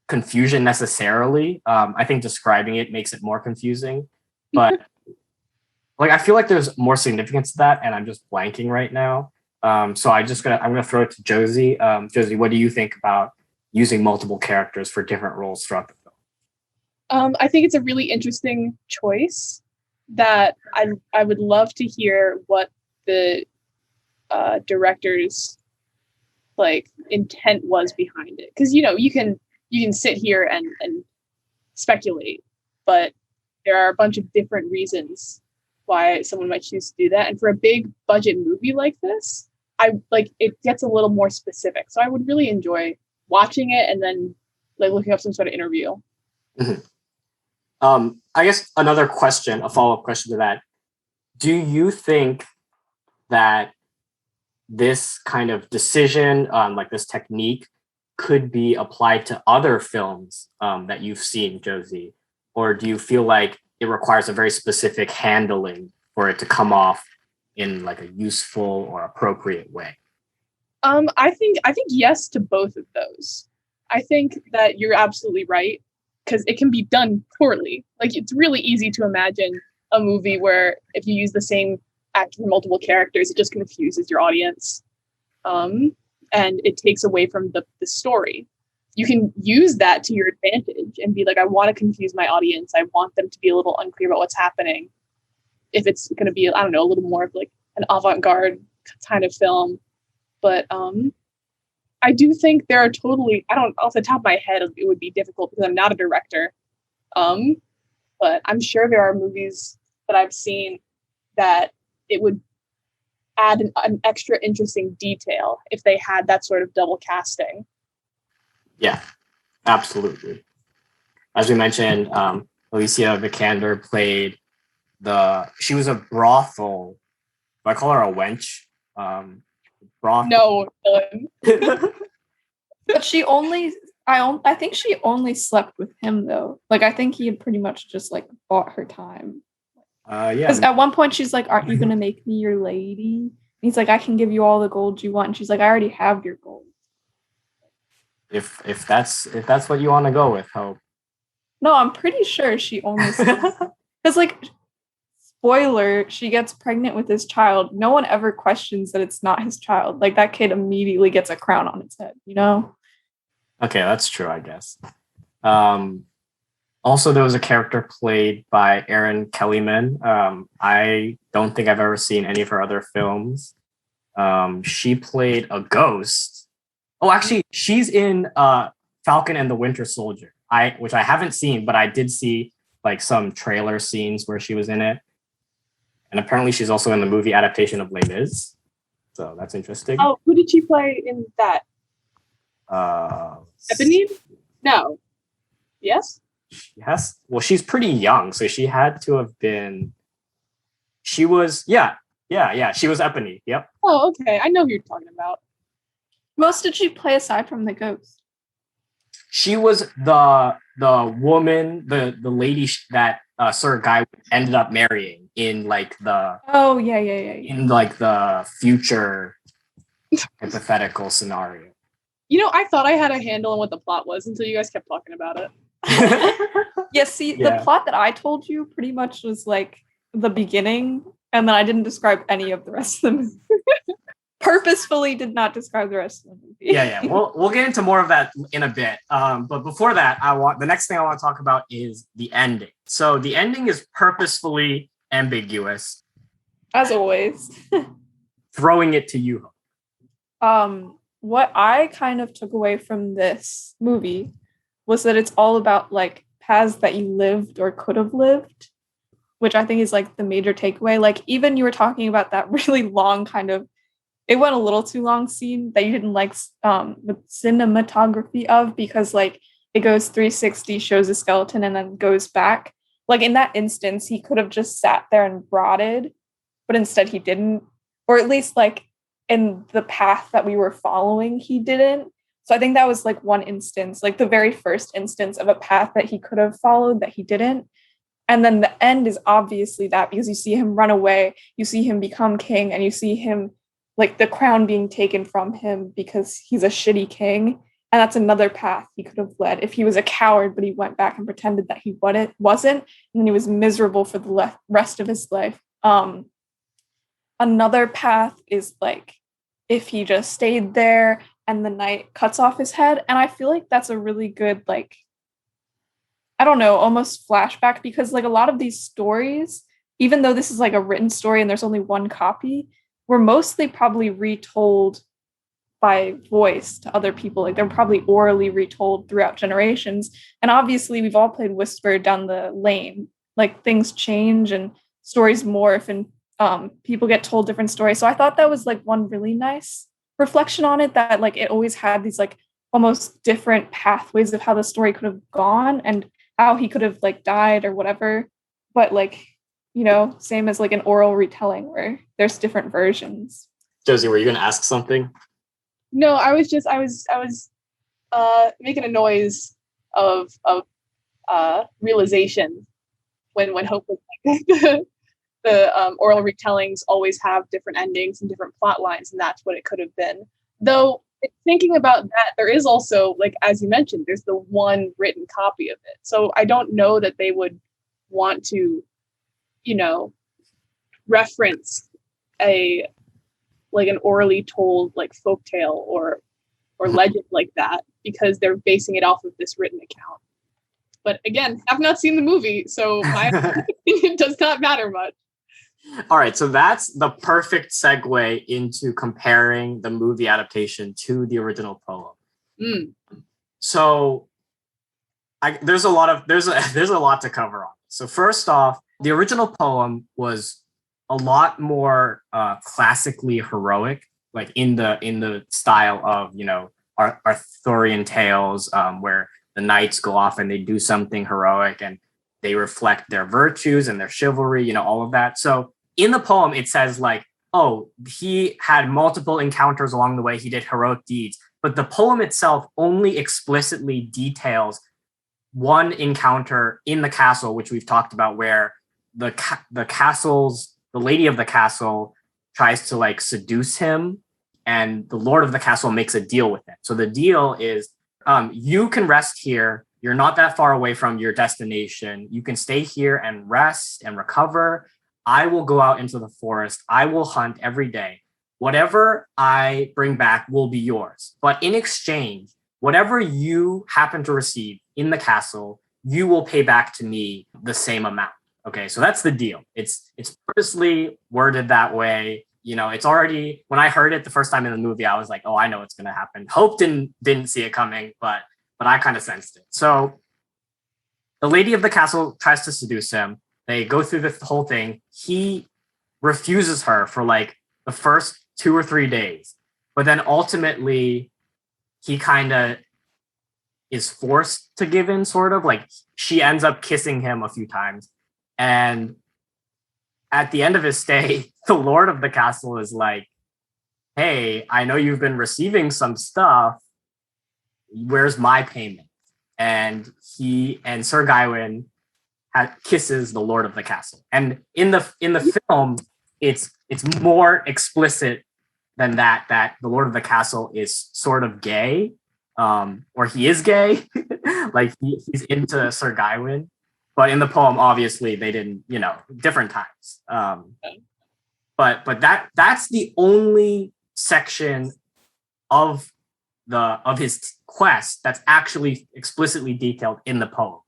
Speaker 1: confusion necessarily. I think describing it makes it more confusing, but like I feel like there's more significance to that, and I'm just blanking right now. So I'm gonna throw it to Josie. Josie, what do you think about using multiple characters for different roles throughout the film?
Speaker 2: I think it's a really interesting choice that I would love to hear what the director's like intent was behind it, because you know you can sit here and speculate, but there are a bunch of different reasons why someone might choose to do that. And for a big budget movie like this, I like it gets a little more specific. So I would really enjoy watching it and then like looking up some sort of interview.
Speaker 1: Mm-hmm. I guess another question, a follow-up question to that. Do you think that this kind of decision, like this technique, could be applied to other films that you've seen, Josie? Or do you feel like it requires a very specific handling for it to come off in like a useful or appropriate way?
Speaker 2: I think yes to both of those. I think that you're absolutely right, because it can be done poorly. Like it's really easy to imagine a movie where if you use the same actor for multiple characters, it just confuses your audience. And and it takes away from the story. You can use that to your advantage and be like, I want to confuse my audience. I want them to be a little unclear about what's happening. If it's going to be, I don't know, a little more of like an avant-garde kind of film. But I do think there are totally, I don't, off the top of my head, it would be difficult because I'm not a director. But I'm sure there are movies that I've seen that it would add an extra interesting detail if they had that sort of double casting.
Speaker 1: Yeah, absolutely. As we mentioned, Alicia Vikander played she was a brothel. Do I call her a wench? Brothel.
Speaker 2: No,
Speaker 3: But she only, I think she only slept with him though. Like I think he had pretty much just like bought her time.
Speaker 1: Yeah.
Speaker 3: Because at one point she's like, "Aren't you gonna make me your lady?" And he's like, "I can give you all the gold you want." And she's like, "I already have your gold."
Speaker 1: If that's what you want to go with, Hope.
Speaker 3: No, I'm pretty sure she only because like spoiler, she gets pregnant with his child. No one ever questions that it's not his child. Like that kid immediately gets a crown on its head, you know?
Speaker 1: Okay, that's true, I guess. Also, there was a character played by Erin Kellyman. I don't think I've ever seen any of her other films. She played a ghost. Oh, actually, she's in Falcon and the Winter Soldier, which I haven't seen, but I did see like some trailer scenes where she was in it. And apparently she's also in the movie adaptation of Les Mis. So that's interesting.
Speaker 2: Oh, who did she play in that? Eponine? No. Yes?
Speaker 1: Yes. Well, she's pretty young, so she had to have been. She was, yeah. She was Eponine. Yep.
Speaker 2: Oh, okay. I know who you're talking about.
Speaker 3: Who else did she play aside from the ghost?
Speaker 1: She was the woman, the lady that Sir Gawain ended up marrying in like the.
Speaker 3: Oh yeah.
Speaker 1: In like the future hypothetical scenario.
Speaker 2: You know, I thought I had a handle on what the plot was until you guys kept talking about it.
Speaker 3: Yeah, see, the plot that I told you pretty much was like the beginning, and then I didn't describe any of the rest of the movie. Purposefully did not describe the rest of the movie.
Speaker 1: Yeah. We'll get into more of that in a bit. But before that, the next thing I want to talk about is the ending. So the ending is purposefully ambiguous.
Speaker 3: As always.
Speaker 1: Throwing it to you.
Speaker 3: What I kind of took away from this movie was that it's all about like paths that you lived or could have lived, which I think is like the major takeaway. Like even you were talking about that really long kind of, it went a little too long scene that you didn't like the cinematography of, because like it goes 360, shows a skeleton and then goes back. Like in that instance, he could have just sat there and rotted, but instead he didn't, or at least like in the path that we were following, he didn't. So I think that was like one instance, like the very first instance of a path that he could have followed that he didn't. And then the end is obviously that, because you see him run away, you see him become king, and you see him like the crown being taken from him because he's a shitty king. And that's another path he could have led if he was a coward, but he went back and pretended that he wasn't. And then he was miserable for the rest of his life. Another path is like if he just stayed there and the knight cuts off his head. And I feel like that's a really good, like, I don't know, almost flashback, because like a lot of these stories, even though this is like a written story and there's only one copy, were mostly probably retold by voice to other people. Like they're probably orally retold throughout generations. And obviously we've all played Whisper Down the Lane. Like things change and stories morph and people get told different stories. So I thought that was like one really nice reflection on it, that like it always had these like almost different pathways of how the story could have gone and how he could have like died or whatever. But like, you know, same as like an oral retelling where there's different versions.
Speaker 1: Josie, were you going to ask something?
Speaker 2: No, I was making a noise of realization when Hope was like the oral retellings always have different endings and different plot lines, and that's what it could have been. Though thinking about that, there is also, like as you mentioned, there's the one written copy of it. So I don't know that they would want to, you know, reference a like an orally told like folktale or legend like that, because they're basing it off of this written account. But again, have not seen the movie, so my opinion does not matter much.
Speaker 1: All right, so that's the perfect segue into comparing the movie adaptation to the original poem. So there's a lot to cover on. So first off, the original poem was a lot more classically heroic, like in the style of, you know, Arthurian tales, where the knights go off and they do something heroic and they reflect their virtues and their chivalry, you know, all of that. So in the poem, it says like, oh, he had multiple encounters along the way. He did heroic deeds. But the poem itself only explicitly details one encounter in the castle, which we've talked about, where the lady of the castle tries to like seduce him, and the lord of the castle makes a deal with him. So the deal is, you can rest here. You're not that far away from your destination. You can stay here and rest and recover. I will go out into the forest. I will hunt every day. Whatever I bring back will be yours. But in exchange, whatever you happen to receive in the castle, you will pay back to me the same amount. Okay, so that's the deal. It's purposely worded that way. You know, it's already, when I heard it the first time in the movie, I was like, oh, I know what's going to happen. Hope didn't see it coming, but I kind of sensed it. So the lady of the castle tries to seduce him. They go through the whole thing. He refuses her for like the first 2 or 3 days. But then ultimately, he kind of is forced to give in, sort of. Like, she ends up kissing him a few times. And at the end of his stay, the lord of the castle is like, hey, I know you've been receiving some stuff. Where's my payment? And Sir Gawain kisses the lord of the castle. And in the film, it's more explicit than that the lord of the castle is sort of gay, or he is gay. Like he's into Sir Gawain. But in the poem, obviously, they didn't, you know, different times. But that's the only section of his quest that's actually explicitly detailed in the poem.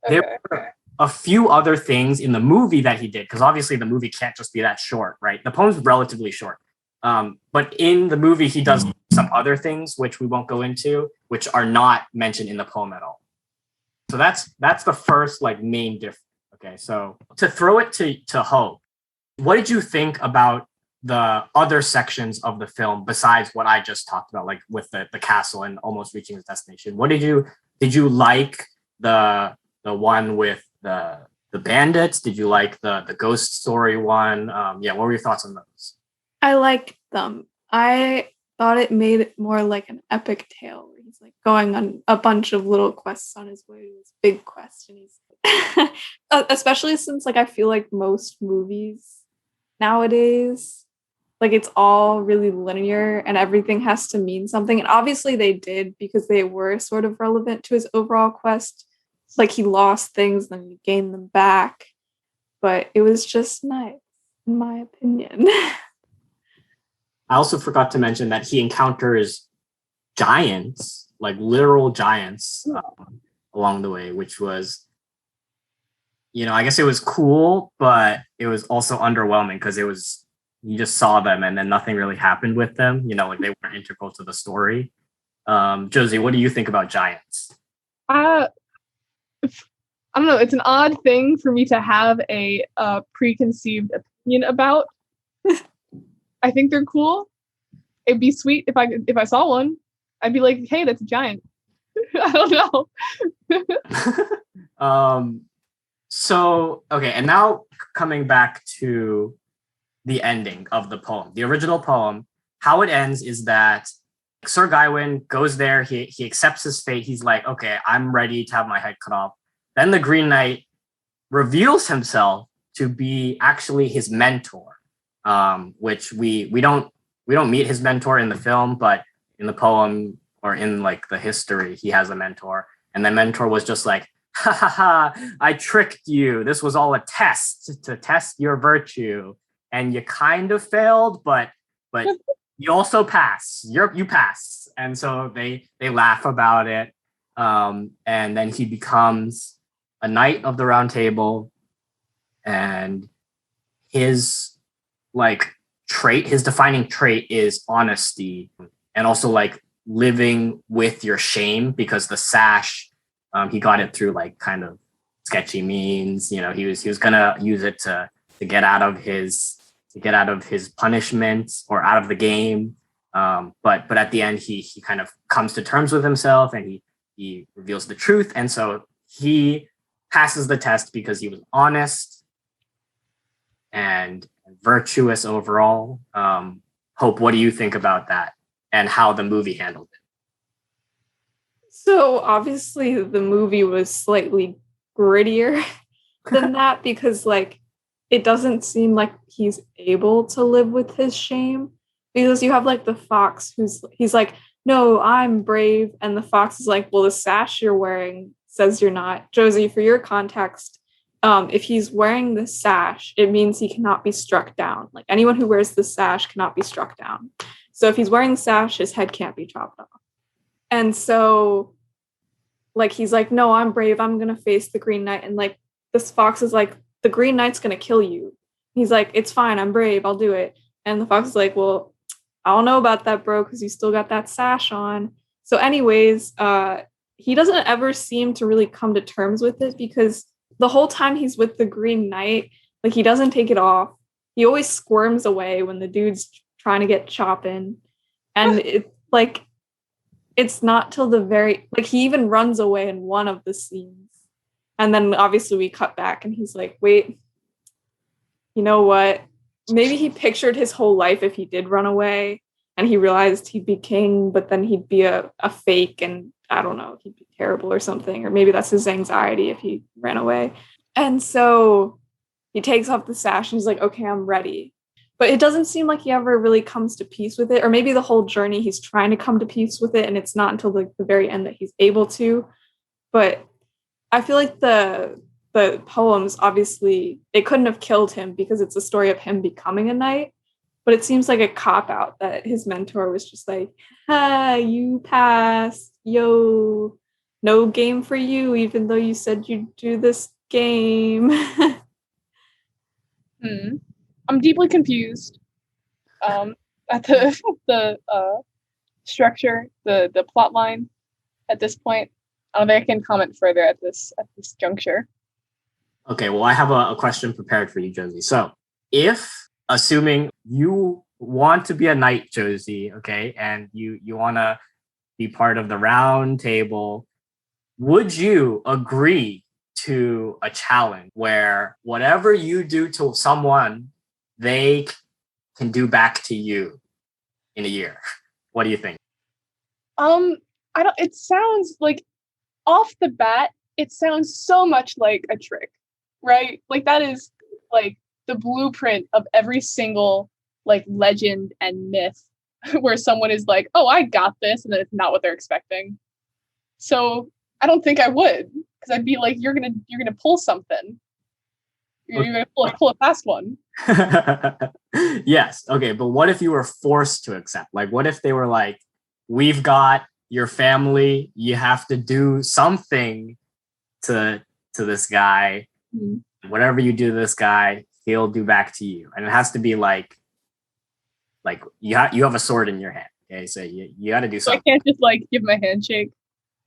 Speaker 1: Okay. There were a few other things in the movie that he did, because obviously the movie can't just be that short, right? The poem's relatively short. But in the movie, he does some other things, which we won't go into, which are not mentioned in the poem at all. So that's the first like main difference. Okay, so to throw it to Hope, what did you think about the other sections of the film besides what I just talked about, like with the castle and almost reaching his destination? What did you like the one with the bandits? Did you like the ghost story one? What were your thoughts on those?
Speaker 3: I liked them. I thought it made it more like an epic tale where he's like going on a bunch of little quests on his way to his big quest, and he's especially since like I feel like most movies nowadays, like it's all really linear and everything has to mean something. And obviously they did, because they were sort of relevant to his overall quest. Like he lost things, then he gained them back. But it was just nice, in my opinion.
Speaker 1: I also forgot to mention that he encounters giants, like literal giants, along the way, which was, you know, I guess it was cool, but it was also underwhelming because you just saw them and then nothing really happened with them. You know, like they weren't integral to the story. Josie, what do you think about giants?
Speaker 2: I don't know. It's an odd thing for me to have a preconceived opinion about. I think they're cool. It'd be sweet if I saw one. I'd be like, hey, that's a giant. I don't know.
Speaker 1: So, okay, and now coming back to the ending of the poem, the original poem, how it ends is that Sir Gawain goes there, he accepts his fate, he's like, okay, I'm ready to have my head cut off. Then the Green Knight reveals himself to be actually his mentor, which we don't meet his mentor in the film, but in the poem or in like the history, he has a mentor, and the mentor was just like, ha ha ha, I tricked you. This was all a test to test your virtue, and you kind of failed, but but you also pass. You pass. And so they laugh about it. And then he becomes a knight of the Round Table, and his his defining trait is honesty, and also like living with your shame, because the sash, he got it through like kind of sketchy means. You know, he was gonna use it to get out of his punishments or out of the game. But at the end, he kind of comes to terms with himself, and he reveals the truth, and so he passes the test because he was honest and virtuous overall. Hope, what do you think about that and how the movie handled it?
Speaker 3: So obviously the movie was slightly grittier than that, because like it doesn't seem like he's able to live with his shame, because you have like the fox he's like, no, I'm brave, and the fox is like, well, the sash you're wearing says you're not. Josie, for your context, if he's wearing the sash, it means he cannot be struck down. Like anyone who wears the sash cannot be struck down. So if he's wearing the sash, his head can't be chopped off. And so like he's like, no, I'm brave, I'm gonna face the Green Knight. And like this fox is like, the Green Knight's gonna kill you. He's like, it's fine, I'm brave, I'll do it. And the fox is like, well, I don't know about that, bro, because you still got that sash on. So anyways, he doesn't ever seem to really come to terms with it, because the whole time he's with the Green Knight, like he doesn't take it off. He always squirms away when the dude's trying to get chopping. And it's not till the very, like he even runs away in one of the scenes. And then obviously we cut back and he's like, wait, you know what? Maybe he pictured his whole life if he did run away and he realized he'd be king, but then he'd be a fake, and I don't know, he'd be terrible or something. Or maybe that's his anxiety if he ran away. And so he takes off the sash and he's like, okay, I'm ready. But it doesn't seem like he ever really comes to peace with it. Or maybe the whole journey he's trying to come to peace with it, and it's not until like the very end that he's able to. But I feel like the poems, obviously, it couldn't have killed him because it's a story of him becoming a knight. But it seems like a cop-out that his mentor was just like, you passed. Yo, no game for you, even though you said you'd do this game.
Speaker 2: I'm deeply confused at the structure, the plot line at this point. I don't think I can comment further at this juncture.
Speaker 1: Okay, well, I have a question prepared for you, Josie. So, assuming you want to be a knight, Josie, okay, and you want to be part of the Round Table, would you agree to a challenge where whatever you do to someone, they can do back to you in a year? What do you think?
Speaker 2: It sounds like, off the bat, it sounds so much like a trick, right? Like that is like the blueprint of every single like legend and myth where someone is like, oh, I got this, and then it's not what they're expecting. So I don't think I would, because I'd be like, you're gonna pull something. You're gonna pull a fast one.
Speaker 1: Yes. Okay. But what if you were forced to accept? Like, what if they were like, we've got your family, you have to do something to this guy. Mm-hmm. Whatever you do to this guy, he'll do back to you. And it has to be like you have a sword in your hand. Okay. So you got to do something.
Speaker 2: So I can't just like give him a handshake.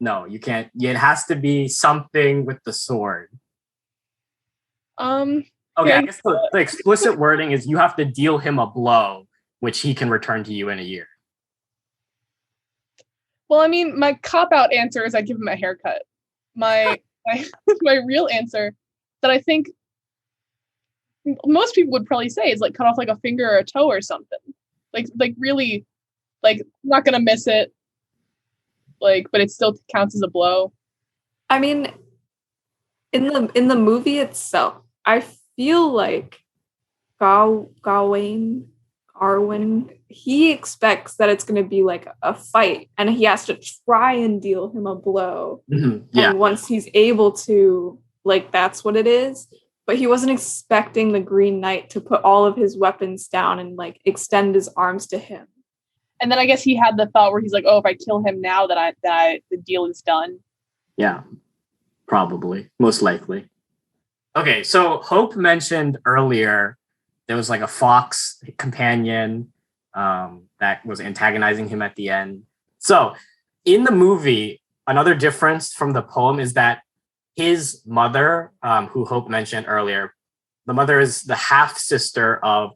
Speaker 1: No, you can't. It has to be something with the sword. Okay, I guess the explicit wording is you have to deal him a blow, which he can return to you in a year.
Speaker 2: Well, I mean, my cop-out answer is I give him a haircut. My real answer that I think most people would probably say is like cut off like a finger or a toe or something. Like really, like not gonna miss it. Like, but it still counts as a blow.
Speaker 3: I mean, in the movie itself, I feel like Gawain, he expects that it's going to be like a fight, and he has to try and deal him a blow. Mm-hmm. Yeah. And once he's able to, like, that's what it is. but he wasn't expecting the Green Knight to put all of his weapons down and like extend his arms to him.
Speaker 2: And then I guess he had the thought where he's like, "Oh, if I kill him now, that the deal is done."
Speaker 1: Yeah, probably, most likely. Okay, so Hope mentioned earlier there was like a fox companion that was antagonizing him at the end. So in the movie, another difference from the poem is that his mother, who Hope mentioned earlier, the mother is the half sister of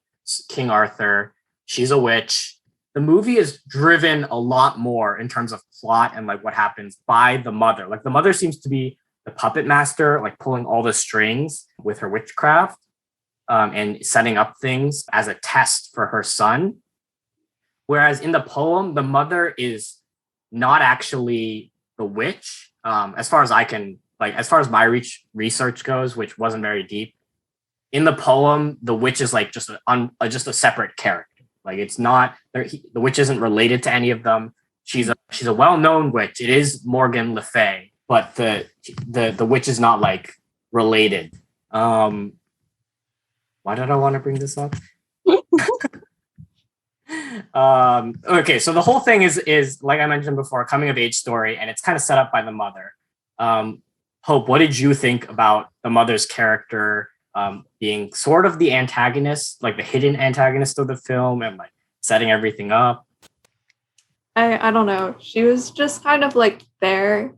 Speaker 1: King Arthur. She's a witch. The movie is driven a lot more in terms of plot and like what happens by the mother. Like the mother seems to be the puppet master, like pulling all the strings with her witchcraft and setting up things as a test for her son. Whereas in the poem, the mother is not actually the witch. As far as I can, like, as far as my research goes, which wasn't very deep, in the poem, the witch is like just a separate character. Like it's not the witch isn't related to any of them. She's a well-known witch. It is Morgan Le Fay, but the witch is not like related. Why did I want to bring this up? Okay, so the whole thing is like I mentioned before, a coming of age story, and it's kind of set up by the mother. Hope, what did you think about the mother's character being sort of the antagonist, like the hidden antagonist of the film, and like setting everything up?
Speaker 3: I don't know. She was just kind of like there.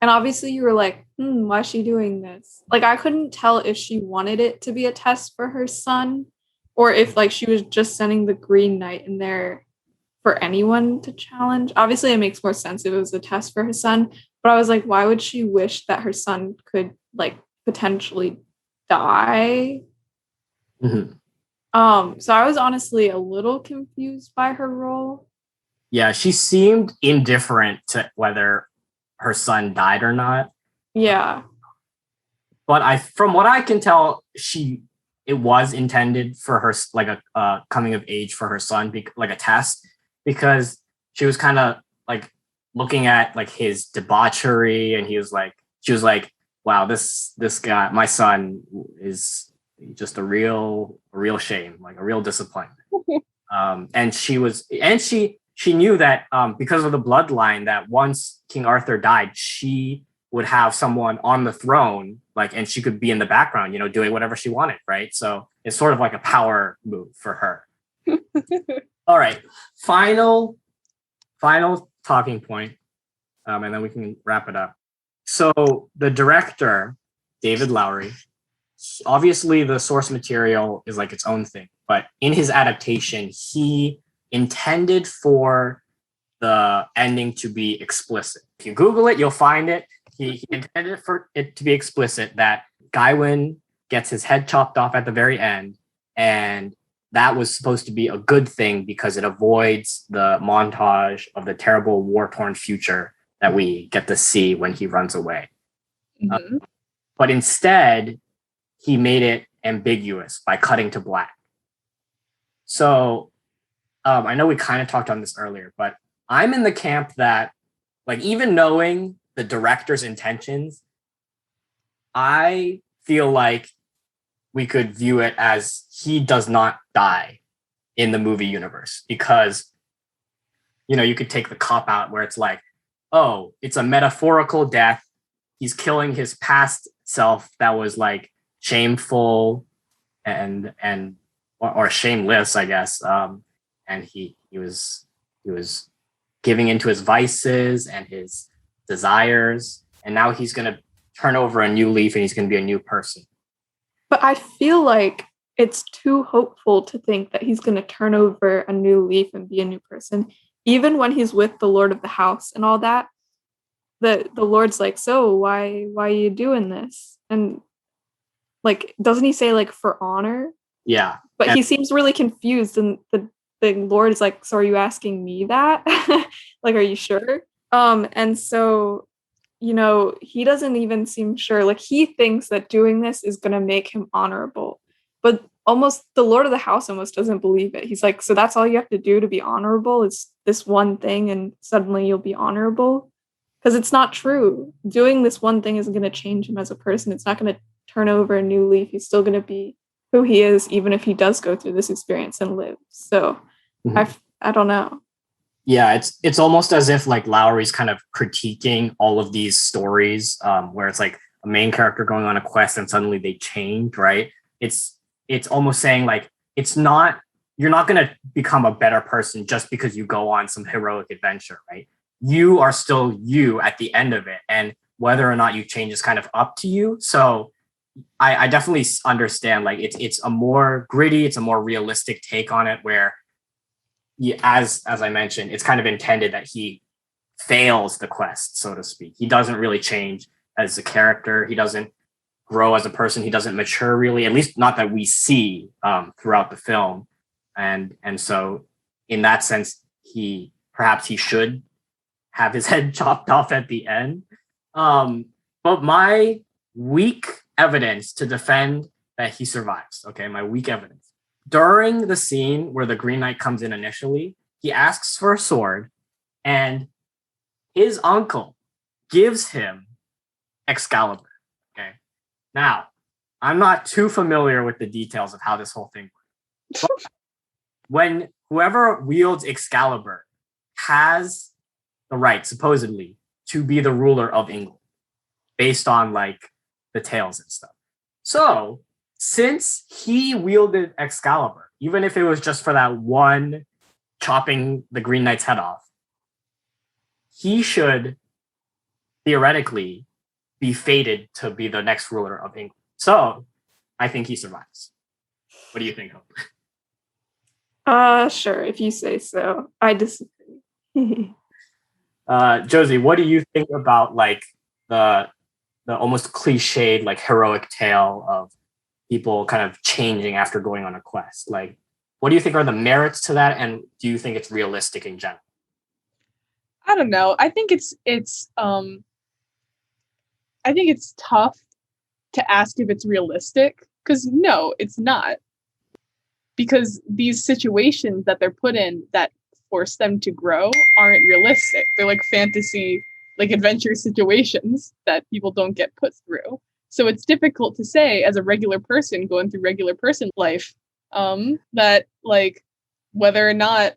Speaker 3: And obviously you were like, why is she doing this? Like I couldn't tell if she wanted it to be a test for her son or if like she was just sending the Green Knight in there for anyone to challenge. Obviously it makes more sense if it was a test for her son. But I was like, why would she wish that her son could like potentially die?
Speaker 1: Mm-hmm.
Speaker 3: So I was honestly a little confused by her role.
Speaker 1: Yeah, she seemed indifferent to whether her son died or not.
Speaker 3: Yeah.
Speaker 1: But from what I can tell, it was intended for her, like a coming of age for her son, like a test, because she was kind of like looking at like his debauchery, and she was like, wow, this guy, my son, is just a real shame, like a real disappointment. And she knew that because of the bloodline, that once King Arthur died, she would have someone on the throne, like, and she could be in the background, doing whatever she wanted, right? So it's sort of like a power move for her. All right, final talking point, and then we can wrap it up. So the director, David Lowery, obviously the source material is like its own thing, but in his adaptation, he intended for the ending to be explicit. If you Google it, you'll find it. He intended for it to be explicit that Gawain gets his head chopped off at the very end, and that was supposed to be a good thing because it avoids the montage of the terrible war-torn future that we get to see when he runs away.
Speaker 2: Mm-hmm.
Speaker 1: But instead, he made it ambiguous by cutting to black. So I know we kind of talked on this earlier, but I'm in the camp that, like, even knowing the director's intentions, I feel like we could view it as he does not die in the movie universe, because, you could take the cop out where it's like, oh, it's a metaphorical death. He's killing his past self that was like shameful and or shameless, I guess. And he was giving into his vices and his desires, and now he's going to turn over a new leaf and he's going to be a new person.
Speaker 3: But I feel like it's too hopeful to think that he's going to turn over a new leaf and be a new person. Even when he's with the Lord of the House and all that, the Lord's like, so why are you doing this? And like, doesn't he say like for honor?
Speaker 1: Yeah.
Speaker 3: But he seems really confused, and the Lord is like, so are you asking me that? Like, are you sure? And so, he doesn't even seem sure. Like, he thinks that doing this is going to make him honorable. But almost the Lord of the House almost doesn't believe it. He's like, so that's all you have to do to be honorable is this one thing, and suddenly you'll be honorable? Because it's not true. Doing this one thing isn't going to change him as a person. It's not going to turn over a new leaf. He's still going to be who he is, even if he does go through this experience and live. So I don't know.
Speaker 1: Yeah, it's almost as if like Lowery's kind of critiquing all of these stories, where it's like a main character going on a quest and suddenly they change, right? It's almost saying like you're not going to become a better person just because you go on some heroic adventure, right? You are still you at the end of it, and whether or not you change is kind of up to you. So I definitely understand like it's a more gritty, it's a more realistic take on it, where as I mentioned, it's kind of intended that he fails the quest, so to speak. He doesn't really change as a character. He doesn't grow as a person. He doesn't mature really, at least not that we see throughout the film. And so in that sense, perhaps he should have his head chopped off at the end. But my weak evidence to defend that he survives, okay, my weak evidence. During the scene where the Green Knight comes in initially, he asks for a sword, and his uncle gives him Excalibur. Okay. Now, I'm not too familiar with the details of how this whole thing works. But when whoever wields Excalibur has the right, supposedly, to be the ruler of England, based on like the tales and stuff. So, since he wielded Excalibur, even if it was just for that one chopping the Green Knight's head off, he should theoretically be fated to be the next ruler of England. So I think he survives. What do you think, Hope?
Speaker 3: Sure, if you say so. I disagree.
Speaker 1: Josie, what do you think about like the almost cliched like heroic tale of people kind of changing after going on a quest? Like, what do you think are the merits to that, and do you think it's realistic in general?
Speaker 2: I don't know. I think it's tough to ask if it's realistic, because no, it's not. Because these situations that they're put in that force them to grow aren't realistic. They're like fantasy, like adventure situations that people don't get put through. So it's difficult to say as a regular person going through regular person life, that like whether or not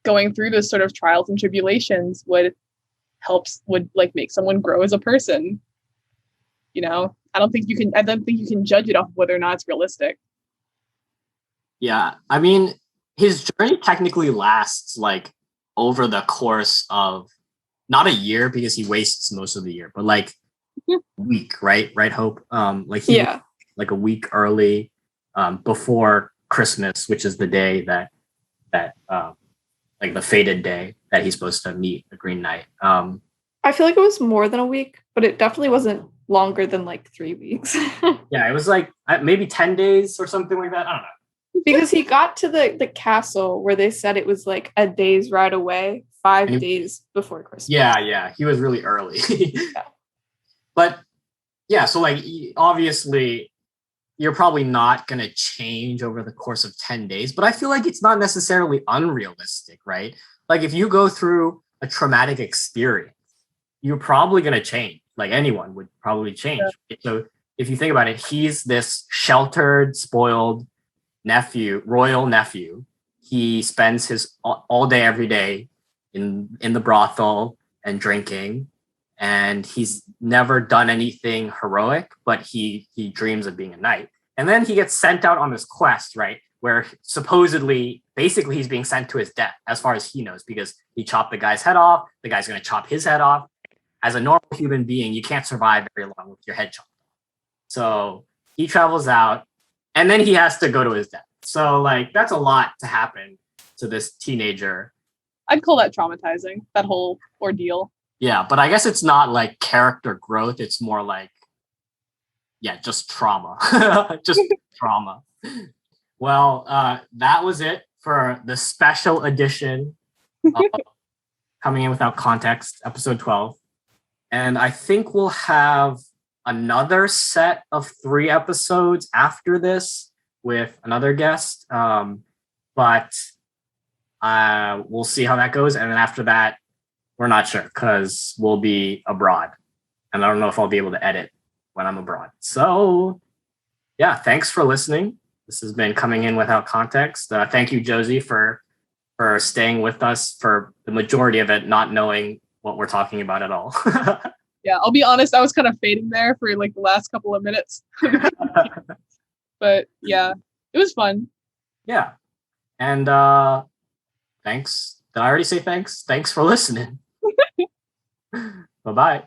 Speaker 2: going through those sort of trials and tribulations would like make someone grow as a person. You know, I don't think you can judge it off whether or not it's realistic.
Speaker 1: Yeah, I mean, his journey technically lasts like over the course of not a year, because he wastes most of the year, but like a week, right, Hope? Like like a week early, before Christmas, which is the day that like the fated day that he's supposed to meet the Green Knight.
Speaker 3: I feel like it was more than a week, but it definitely wasn't longer than like 3 weeks.
Speaker 1: Yeah, it was like maybe 10 days or something like that. I don't know.
Speaker 3: Because he got to the castle where they said it was like a day's ride away, 5 days before Christmas.
Speaker 1: Yeah, he was really early. But yeah, so like obviously you're probably not going to change over the course of 10 days, but I feel like it's not necessarily unrealistic, right? Like if you go through a traumatic experience, you're probably going to change. Like anyone would probably change. Yeah. So if you think about it, he's this sheltered, spoiled royal nephew. He spends his all day, every day in the brothel and drinking, and he's never done anything heroic, but he dreams of being a knight. And then he gets sent out on this quest, right, where supposedly, basically, he's being sent to his death, as far as he knows, because he chopped the guy's head off. The guy's going to chop his head off. As a normal human being, you can't survive very long with your head chopped. So he travels out, and then he has to go to his death. So, like, that's a lot to happen to this teenager.
Speaker 2: I'd call that traumatizing, that whole ordeal.
Speaker 1: Yeah, but I guess it's not like character growth. It's more like, yeah, just trauma. Just trauma. Well, that was it for the special edition of Coming In Without Context, episode 12. And I think we'll have another set of 3 episodes after this with another guest. But we'll see how that goes. And then after that, we're not sure, because we'll be abroad. And I don't know if I'll be able to edit when I'm abroad. So yeah, thanks for listening. This has been Coming In Without Context. Thank you, Josie, for staying with us for the majority of it, not knowing what we're talking about at all.
Speaker 2: Yeah, I'll be honest, I was kind of fading there for like the last couple of minutes. But yeah, it was fun.
Speaker 1: Yeah. And thanks. Did I already say thanks? Thanks for listening. Bye-bye.